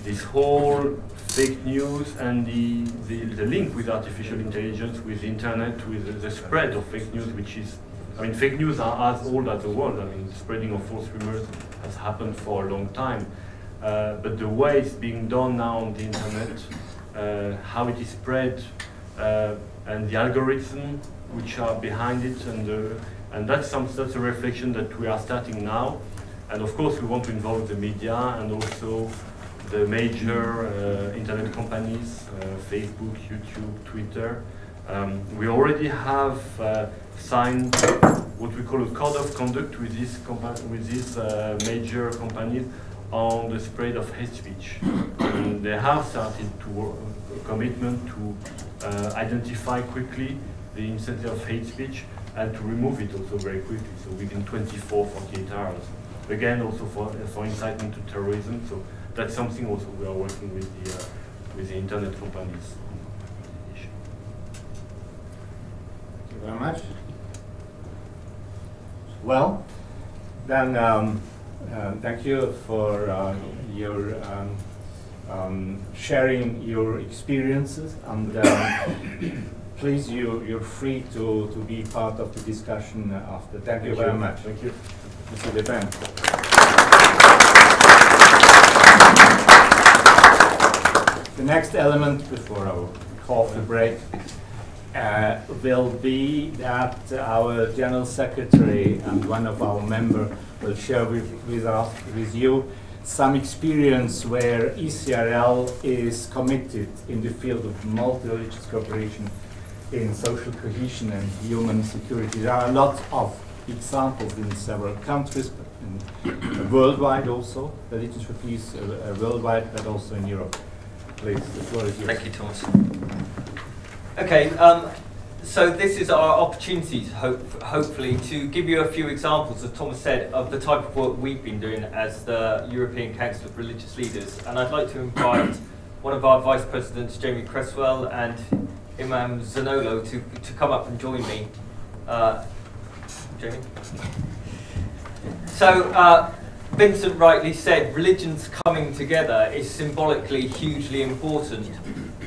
this whole fake news and the link with artificial intelligence, with the internet, with the spread of fake news, which is, I mean, fake news are as old as the world. I mean, the spreading of false rumors has happened for a long time. But the way it's being done now on the internet, how it is spread, and the algorithm which are behind it, and that's a reflection that we are starting now. And of course, we want to involve the media and also the major internet companies, Facebook, YouTube, Twitter. We already have signed what we call a code of conduct with these major companies on the spread of hate speech. And they have started to work, a commitment to identify quickly the incentive of hate speech and to remove it also very quickly, so within 24, 48 hours. Again, also for incitement to terrorism. So that's something also we are working with the internet companies. Thank you very much. Well, then thank you for your sharing your experiences, and please, you're free to be part of the discussion after. Thank you very much. Thank you. Mr. DePaigne. The next element before our coffee break will be that our General Secretary and one of our members will share with you some experience where ECRL is committed in the field of multi-religious cooperation in social cohesion and human security. There are a lot of examples in several countries, but worldwide also. Religions for Peace worldwide, but also in Europe. Please, the floor is yours. Thank you, Thomas. Okay, so this is our opportunity, hopefully, to give you a few examples, as Thomas said, of the type of work we've been doing as the European Council of Religious Leaders. And I'd like to invite one of our Vice Presidents, Jamie Cresswell, and Imam Zanolo to come up and join me. Jamie? So, Vincent rightly said, religions coming together is symbolically hugely important.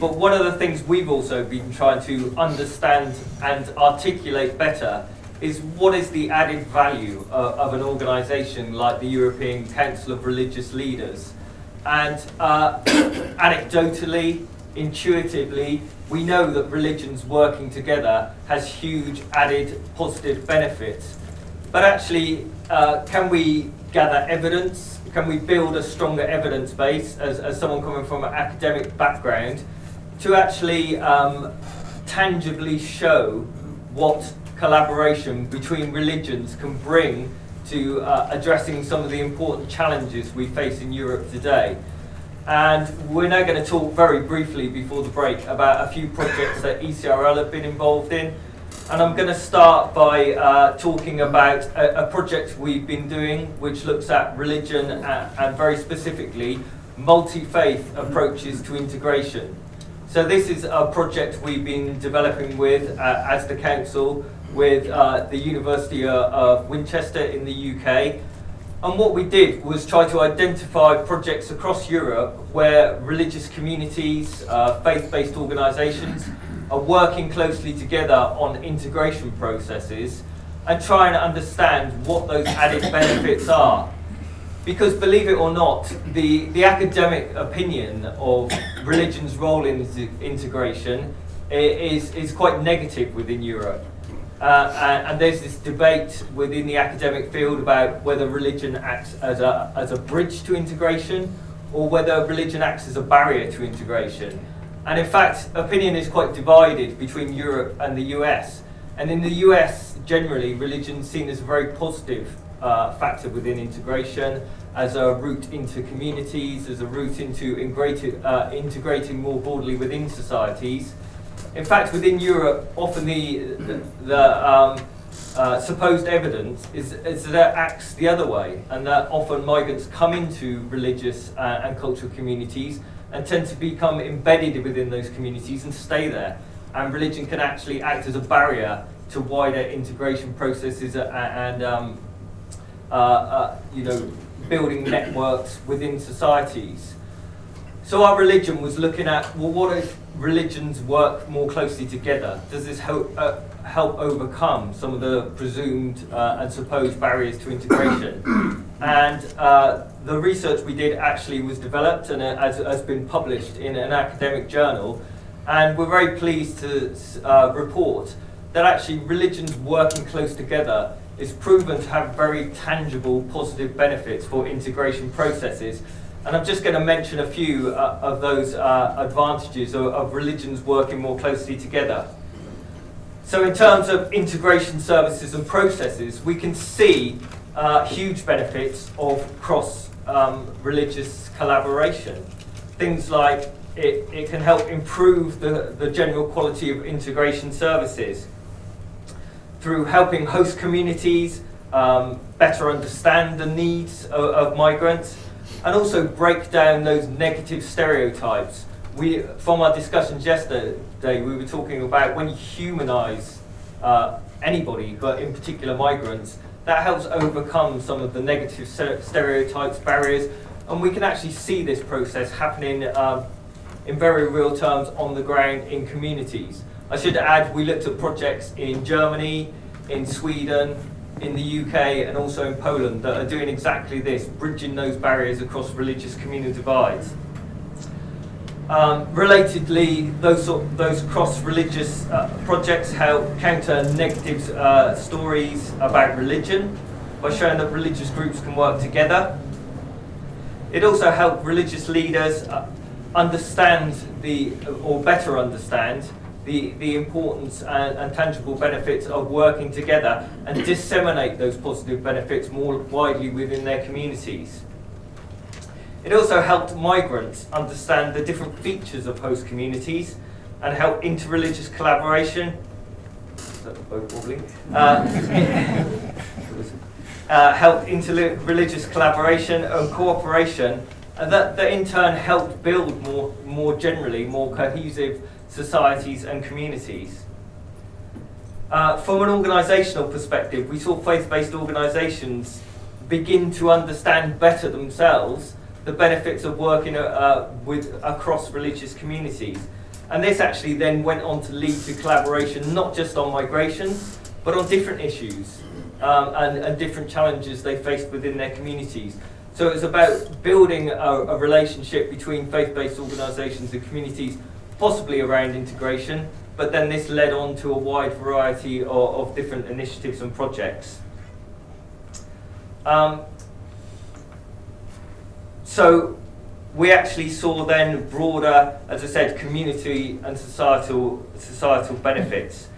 But one of the things we've also been trying to understand and articulate better is what is the added value of an organisation like the European Council of Religious Leaders. And anecdotally, intuitively, we know that religions working together has huge added positive benefits. But actually, can we gather evidence? Can we build a stronger evidence base as someone coming from an academic background to actually tangibly show what collaboration between religions can bring to addressing some of the important challenges we face in Europe today? And we're now going to talk very briefly before the break about a few projects that ECRL have been involved in. And I'm going to start by talking about a project we've been doing which looks at religion and very specifically multi-faith approaches to integration. So this is a project we've been developing with, as the Council, with the University of Winchester in the UK. And what we did was try to identify projects across Europe where religious communities, faith-based organisations are working closely together on integration processes and try and understand what those added benefits are. Because believe it or not, the academic opinion of religion's role in integration is quite negative within Europe. And there's this debate within the academic field about whether religion acts as a bridge to integration or whether religion acts as a barrier to integration. And in fact, opinion is quite divided between Europe and the US. And in the US, generally, religion is seen as a very positive factor within integration, as a route into communities, as a route into integrating more broadly within societies. In fact, within Europe, often the supposed evidence is that it acts the other way, and that often migrants come into religious and cultural communities and tend to become embedded within those communities and stay there. And religion can actually act as a barrier to wider integration processes and building networks within societies. So our religion was looking at, well, what if religions work more closely together? Does this help overcome some of the presumed and supposed barriers to integration? And the research we did actually was developed and has been published in an academic journal. And we're very pleased to report that actually religions working close together is proven to have very tangible positive benefits for integration processes. And I'm just going to mention a few of those advantages of religions working more closely together. So in terms of integration services and processes, we can see huge benefits of cross-religious collaboration. Things like it can help improve the general quality of integration services through helping host communities better understand the needs of migrants, and also break down those negative stereotypes. From our discussions yesterday, we were talking about when you humanise anybody, but in particular migrants, that helps overcome some of the negative stereotypes, barriers, And we can actually see this process happening in very real terms on the ground in communities. I should add, we looked at projects in Germany, in Sweden, in the UK, and also in Poland that are doing exactly this, bridging those barriers across religious communal divides. Relatedly, those cross-religious projects help counter negative stories about religion by showing that religious groups can work together. It also helped religious leaders understand better understand the importance and tangible benefits of working together and disseminate those positive benefits more widely within their communities. It also helped migrants understand the different features of host communities and help interreligious collaboration. Helped interreligious collaboration and cooperation, and that in turn helped build more generally more cohesive societies and communities. From an organisational perspective, we saw faith-based organisations begin to understand better themselves the benefits of working across religious communities. And this actually then went on to lead to collaboration not just on migration, but on different issues and different challenges they faced within their communities. So it was about building a relationship between faith-based organisations and communities, possibly around integration, but then this led on to a wide variety of different initiatives and projects. So we actually saw then broader, as I said, community and societal benefits.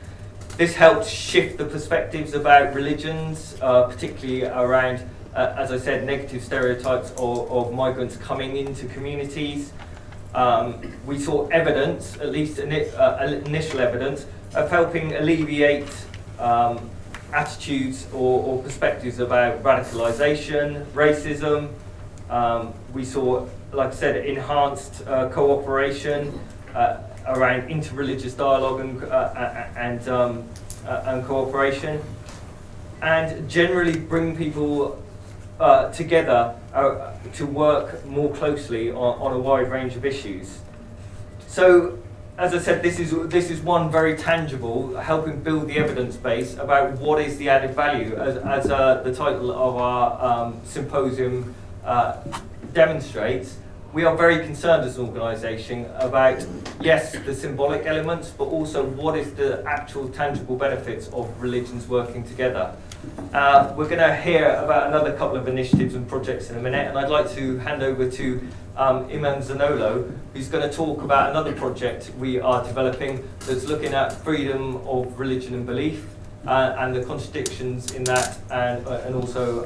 This helped shift the perspectives about religions, particularly around, as I said, negative stereotypes of migrants coming into communities. We saw evidence, at least initial evidence, of helping alleviate attitudes or perspectives about radicalisation, racism. We saw, like I said, enhanced cooperation around interreligious dialogue and cooperation, and generally bring people together to work more closely on a wide range of issues. So, as I said, this is one very tangible, helping build the evidence base about what is the added value, as the title of our symposium demonstrates. We are very concerned as an organisation about, yes, the symbolic elements, but also what is the actual tangible benefits of religions working together. We're going to hear about another couple of initiatives and projects in a minute, and I'd like to hand over to Imam Zanolo, who's going to talk about another project we are developing that's looking at freedom of religion and belief and the contradictions in that, and also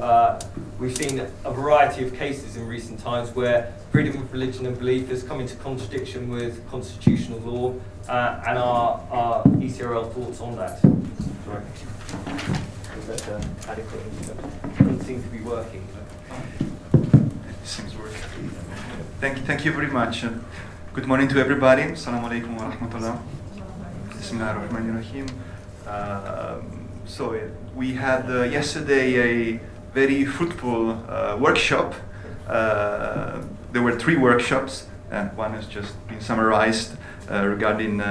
we've seen a variety of cases in recent times where freedom of religion and belief has come into contradiction with constitutional law, and our ECRL thoughts on that. Right. Is that adequate? It doesn't seem to be working. Seems working. Thank you very much. Good morning to everybody. Assalamu alaikum wa rahmatullah. Bismillah ar-Rahman ar-Rahim. So we had yesterday a very fruitful workshop. There were 3 workshops, and one has just been summarized regarding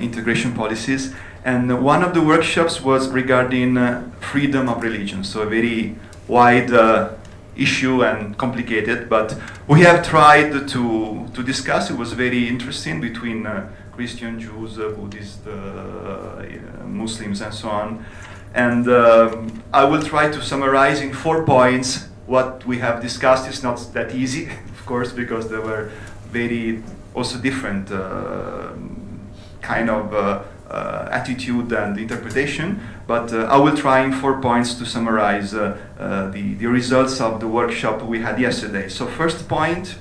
integration policies. And one of the workshops was regarding freedom of religion, so a very wide issue and complicated, but we have tried to discuss. It was very interesting between Christian, Jews, Buddhists, Muslims, and so on. And I will try to summarize in 4 points what we have discussed. It's not that easy, of course, because there were very also different kind of attitude and interpretation, but I will try in 4 points to summarize the results of the workshop we had yesterday. So first point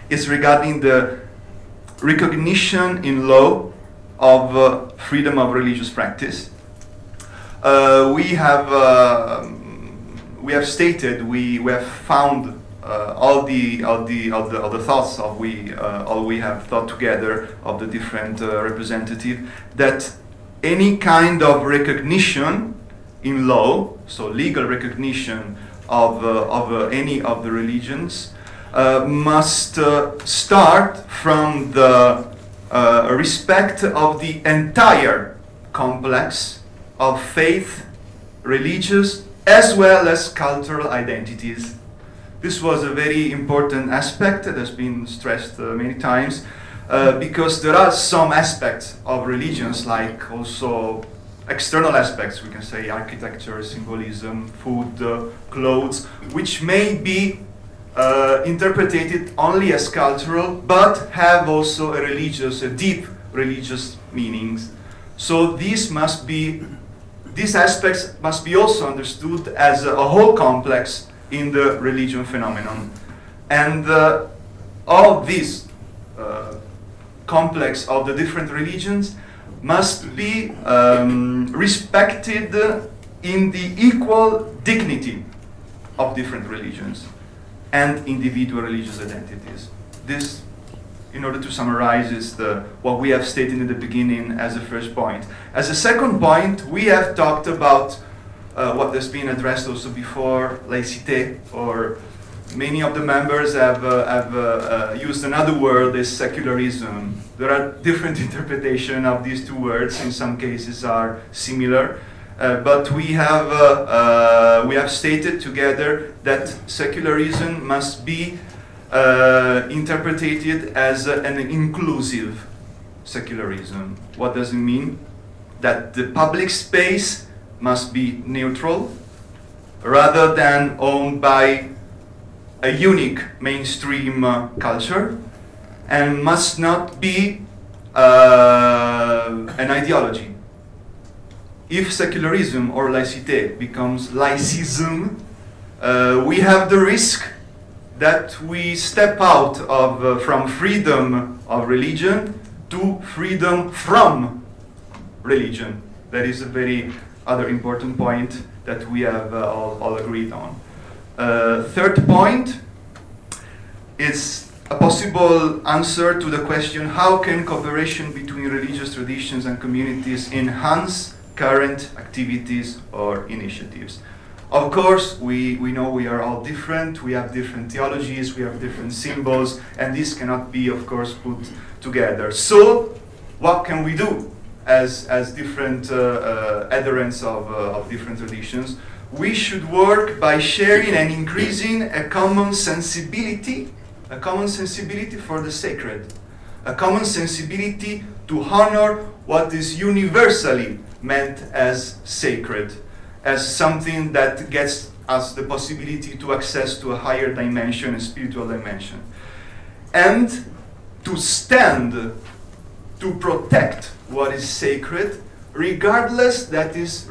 is regarding the recognition in law of freedom of religious practice. We have stated, we have found all the thoughts of all we have thought together of the different representatives, that any kind of recognition in law, so legal recognition of any of the religions, must start from the respect of the entire complex of faith, religious, as well as cultural identities. This was a very important aspect that has been stressed many times, because there are some aspects of religions, like also external aspects, we can say architecture, symbolism, food, clothes, which may be interpreted only as cultural, but have also a deep religious meanings. So these aspects must be also understood as a whole complex in the religion phenomenon. And all this complex of the different religions must be respected in the equal dignity of different religions and individual religious identities. This, in order to summarize, is what we have stated in the beginning as a first point. As a second point, we have talked about what has been addressed also before, laïcité, or many of the members have used another word, is secularism. There are different interpretations of these two words. In some cases are similar, but we have stated together that secularism must be interpreted as an inclusive secularism. What does it mean? That the public space must be neutral, rather than owned by a unique mainstream culture, and must not be an ideology. If secularism or laïcité becomes laïcism, we have the risk that we step out of from freedom of religion to freedom from religion. That is a very other important point that we have all agreed on. Third point is a possible answer to the question, how can cooperation between religious traditions and communities enhance current activities or initiatives? Of course, we know we are all different, we have different theologies, we have different symbols, and this cannot be, of course, put together. So, what can we do as different adherents of different traditions? We should work by sharing and increasing a common sensibility for the sacred, a common sensibility to honor what is universally meant as sacred, as something that gets us the possibility to access to a higher dimension, a spiritual dimension. And to stand, to protect what is sacred, regardless that is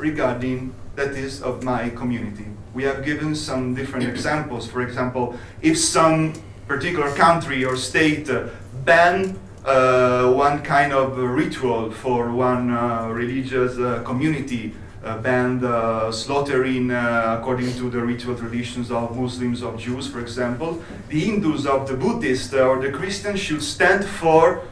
of my community. We have given some different examples. For example, if some particular country or state ban one kind of ritual for one religious community, banned slaughtering according to the ritual traditions of Muslims, of Jews, for example, the Hindus, of the Buddhists, or the Christians should stand for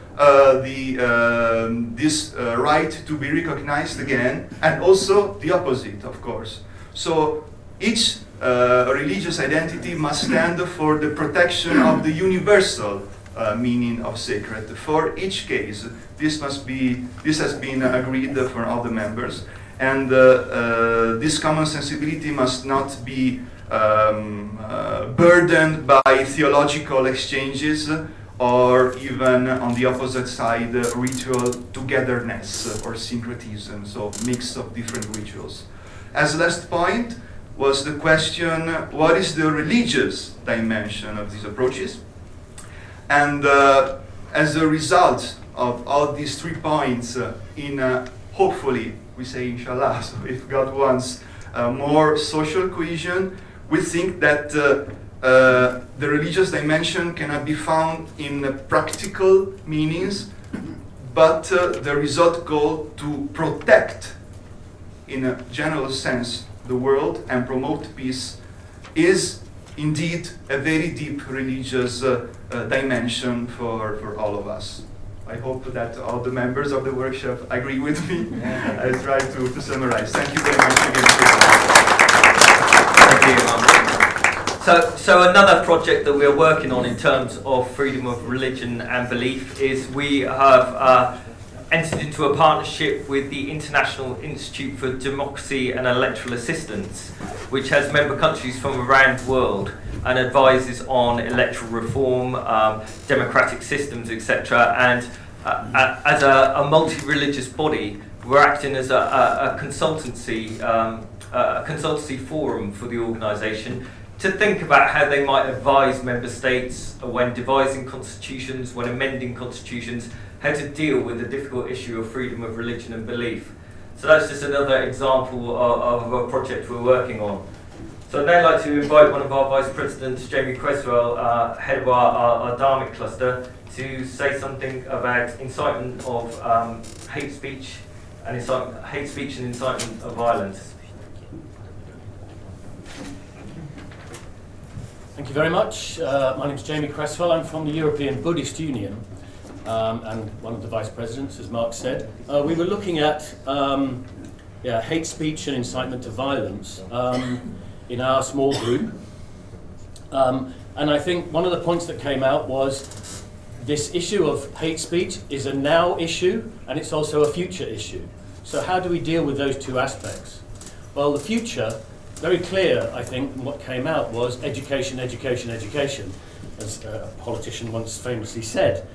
this right to be recognized again, and also the opposite, of course. So each religious identity must stand for the protection of the universal meaning of sacred. For each case, this has been agreed for all the members, and this common sensibility must not be burdened by theological exchanges, or even on the opposite side, ritual togetherness or syncretism, so mix of different rituals. As last point was the question, what is the religious dimension of these approaches? And as a result of all these 3 points, hopefully, we say inshallah, so if God wants more social cohesion, we think that the religious dimension cannot be found in practical meanings, but the result goal to protect, in a general sense, the world and promote peace is indeed a very deep religious dimension for all of us. I hope that all the members of the workshop agree with me. I try to summarize. Thank you very much again. Thank you. So another project that we're working on in terms of freedom of religion and belief is we have entered into a partnership with the International Institute for Democracy and Electoral Assistance, which has member countries from around the world and advises on electoral reform, democratic systems, etc. And as a multi-religious body, we're acting as a consultancy forum for the organisation to think about how they might advise member states when devising constitutions, when amending constitutions, how to deal with the difficult issue of freedom of religion and belief. So that's just another example of a project we're working on. So I'd now like to invite one of our vice presidents, Jamie Creswell, head of our Dharmic cluster, to say something about incitement of hate speech and incitement of violence. Thank you very much. My name is Jamie Creswell. I'm from the European Buddhist Union and one of the vice presidents, as Mark said. We were looking at hate speech and incitement to violence in our small group. And I think one of the points that came out was this issue of hate speech is a now issue and it's also a future issue. So how do we deal with those two aspects? Well, the future, very clear, I think, and what came out was education, education, education, as a politician once famously said.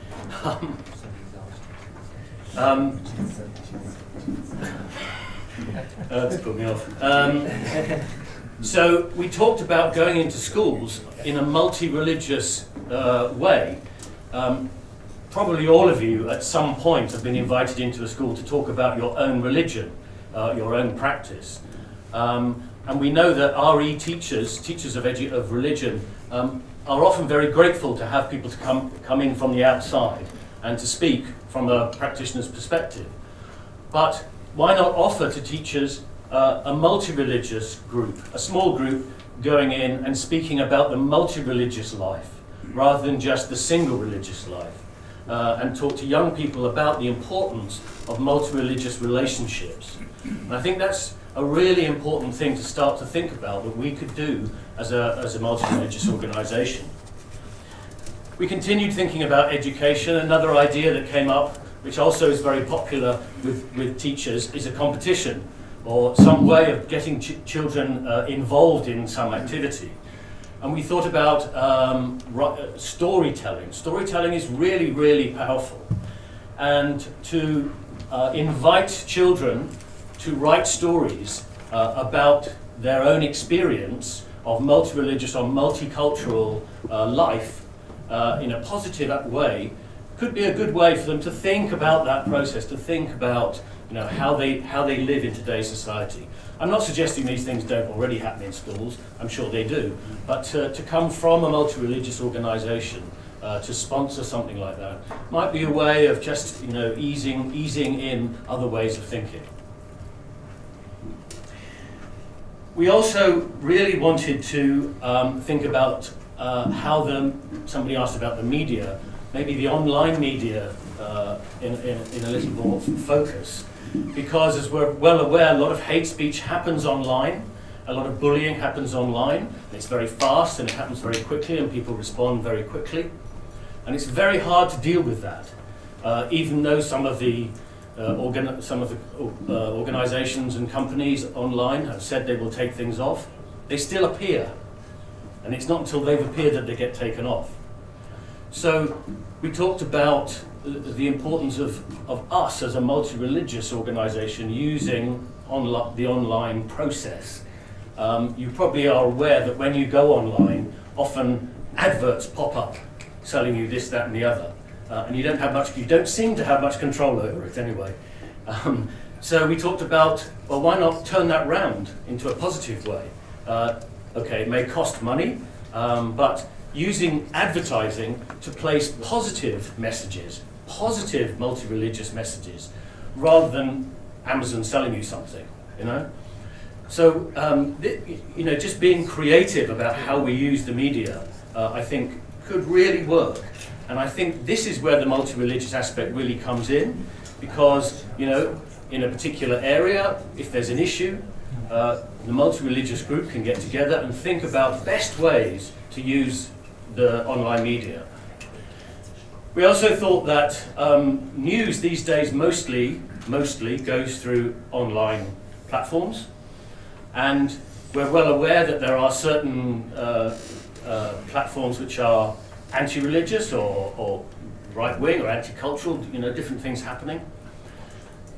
That's put me off. So we talked about going into schools in a multi-religious way. Probably all of you at some point have been invited into a school to talk about your own religion, your own practice. And we know that RE teachers of religion, are often very grateful to have people to come in from the outside and to speak from a practitioner's perspective. But why not offer to teachers a multi-religious group, a small group going in and speaking about the multi-religious life rather than just the single religious life, and talk to young people about the importance of multi-religious relationships. And I think that's a really important thing to start to think about that we could do as a multi-religious organisation. We continued thinking about education. Another idea that came up, which also is very popular with teachers, is a competition or some way of getting children involved in some activity. And we thought about storytelling. Storytelling is really, really powerful. And to invite children to write stories about their own experience of multi-religious or multicultural life in a positive way could be a good way for them to think about that process, to think about how they live in today's society. I'm not suggesting these things don't already happen in schools, I'm sure they do, but to come from a multi-religious organisation to sponsor something like that might be a way of just easing in other ways of thinking. We also really wanted to think about how somebody asked about the media, maybe the online media in a little more focus. Because as we're well aware, a lot of hate speech happens online, a lot of bullying happens online. It's very fast and it happens very quickly and people respond very quickly. And it's very hard to deal with that, even though some of the organizations and companies online have said they will take things off, they still appear. And it's not until they've appeared that they get taken off. So we talked about the importance of us as a multi-religious organization using the online process. You probably are aware that when you go online, often adverts pop up selling you this, that, and the other. And you don't seem to have much control over it anyway. So we talked about, well, why not turn that round into a positive way? Okay, it may cost money, but using advertising to place positive messages, positive multi-religious messages, rather than Amazon selling you something, So, just being creative about how we use the media, I think, could really work. And I think this is where the multi-religious aspect really comes in, because, in a particular area, if there's an issue, the multi-religious group can get together and think about best ways to use the online media. We also thought that news these days mostly goes through online platforms, and we're well aware that there are certain platforms which are anti-religious or right-wing or anti-cultural, different things happening.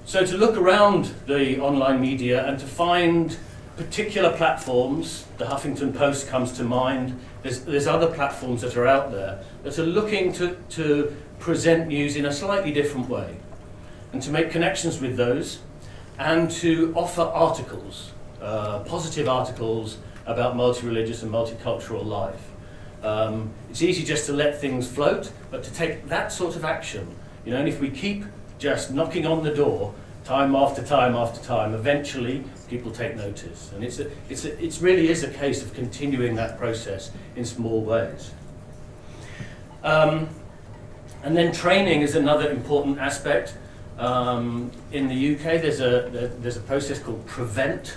So to look around the online media and to find particular platforms, the Huffington Post comes to mind, there's other platforms that are out there that are looking to present news in a slightly different way, and to make connections with those, and to offer articles, positive articles about multi-religious and multicultural life. It's easy just to let things float, but to take that sort of action, and if we keep just knocking on the door time after time after time, eventually people take notice. And it really is a case of continuing that process in small ways. And then training is another important aspect. In the UK, there's a process called Prevent,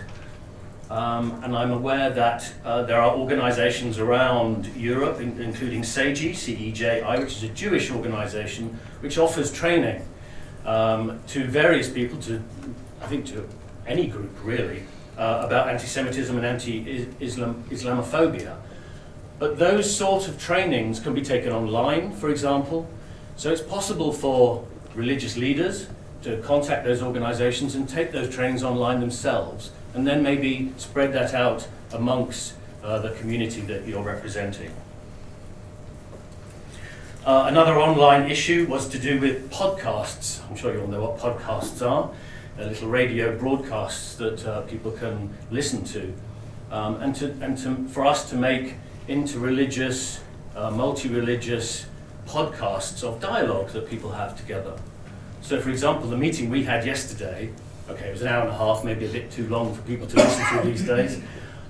and I'm aware that there are organisations around Europe, including CEJI, C-E-J-I, which is a Jewish organisation, which offers training to various people, I think to any group really, about anti-Semitism and anti-Islamophobia. But those sort of trainings can be taken online, for example. So it's possible for religious leaders to contact those organisations and take those trainings online themselves, and then maybe spread that out amongst the community that you're representing. Another online issue was to do with podcasts. I'm sure you all know what podcasts are. They're little radio broadcasts that people can listen to. For us to make interreligious, multi-religious podcasts of dialogues that people have together. So for example, the meeting we had yesterday, okay, it was an hour and a half, maybe a bit too long for people to listen to these days.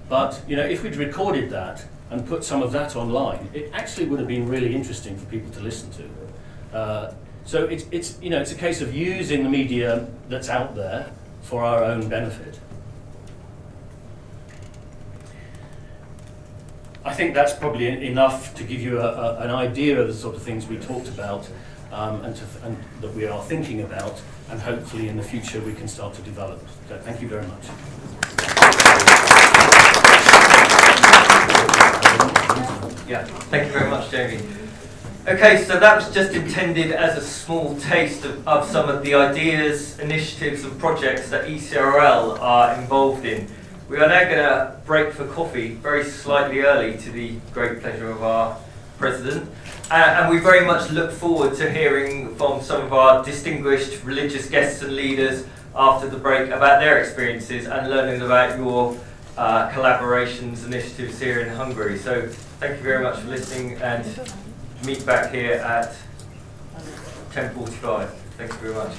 But if we'd recorded that and put some of that online, it actually would have been really interesting for people to listen to. So it's a case of using the media that's out there for our own benefit. I think that's probably enough to give you an idea of the sort of things we talked about and that we are thinking about, and hopefully in the future we can start to develop. So thank you very much. Yeah, thank you very much, Jamie. Okay, so that was just intended as a small taste of some of the ideas, initiatives and projects that ECRL are involved in. We are now going to break for coffee very slightly early, to the great pleasure of our President. And we very much look forward to hearing from some of our distinguished religious guests and leaders after the break about their experiences and learning about your collaborations, initiatives here in Hungary. So thank you very much for listening, and meet back here at 10:45. Thank you very much.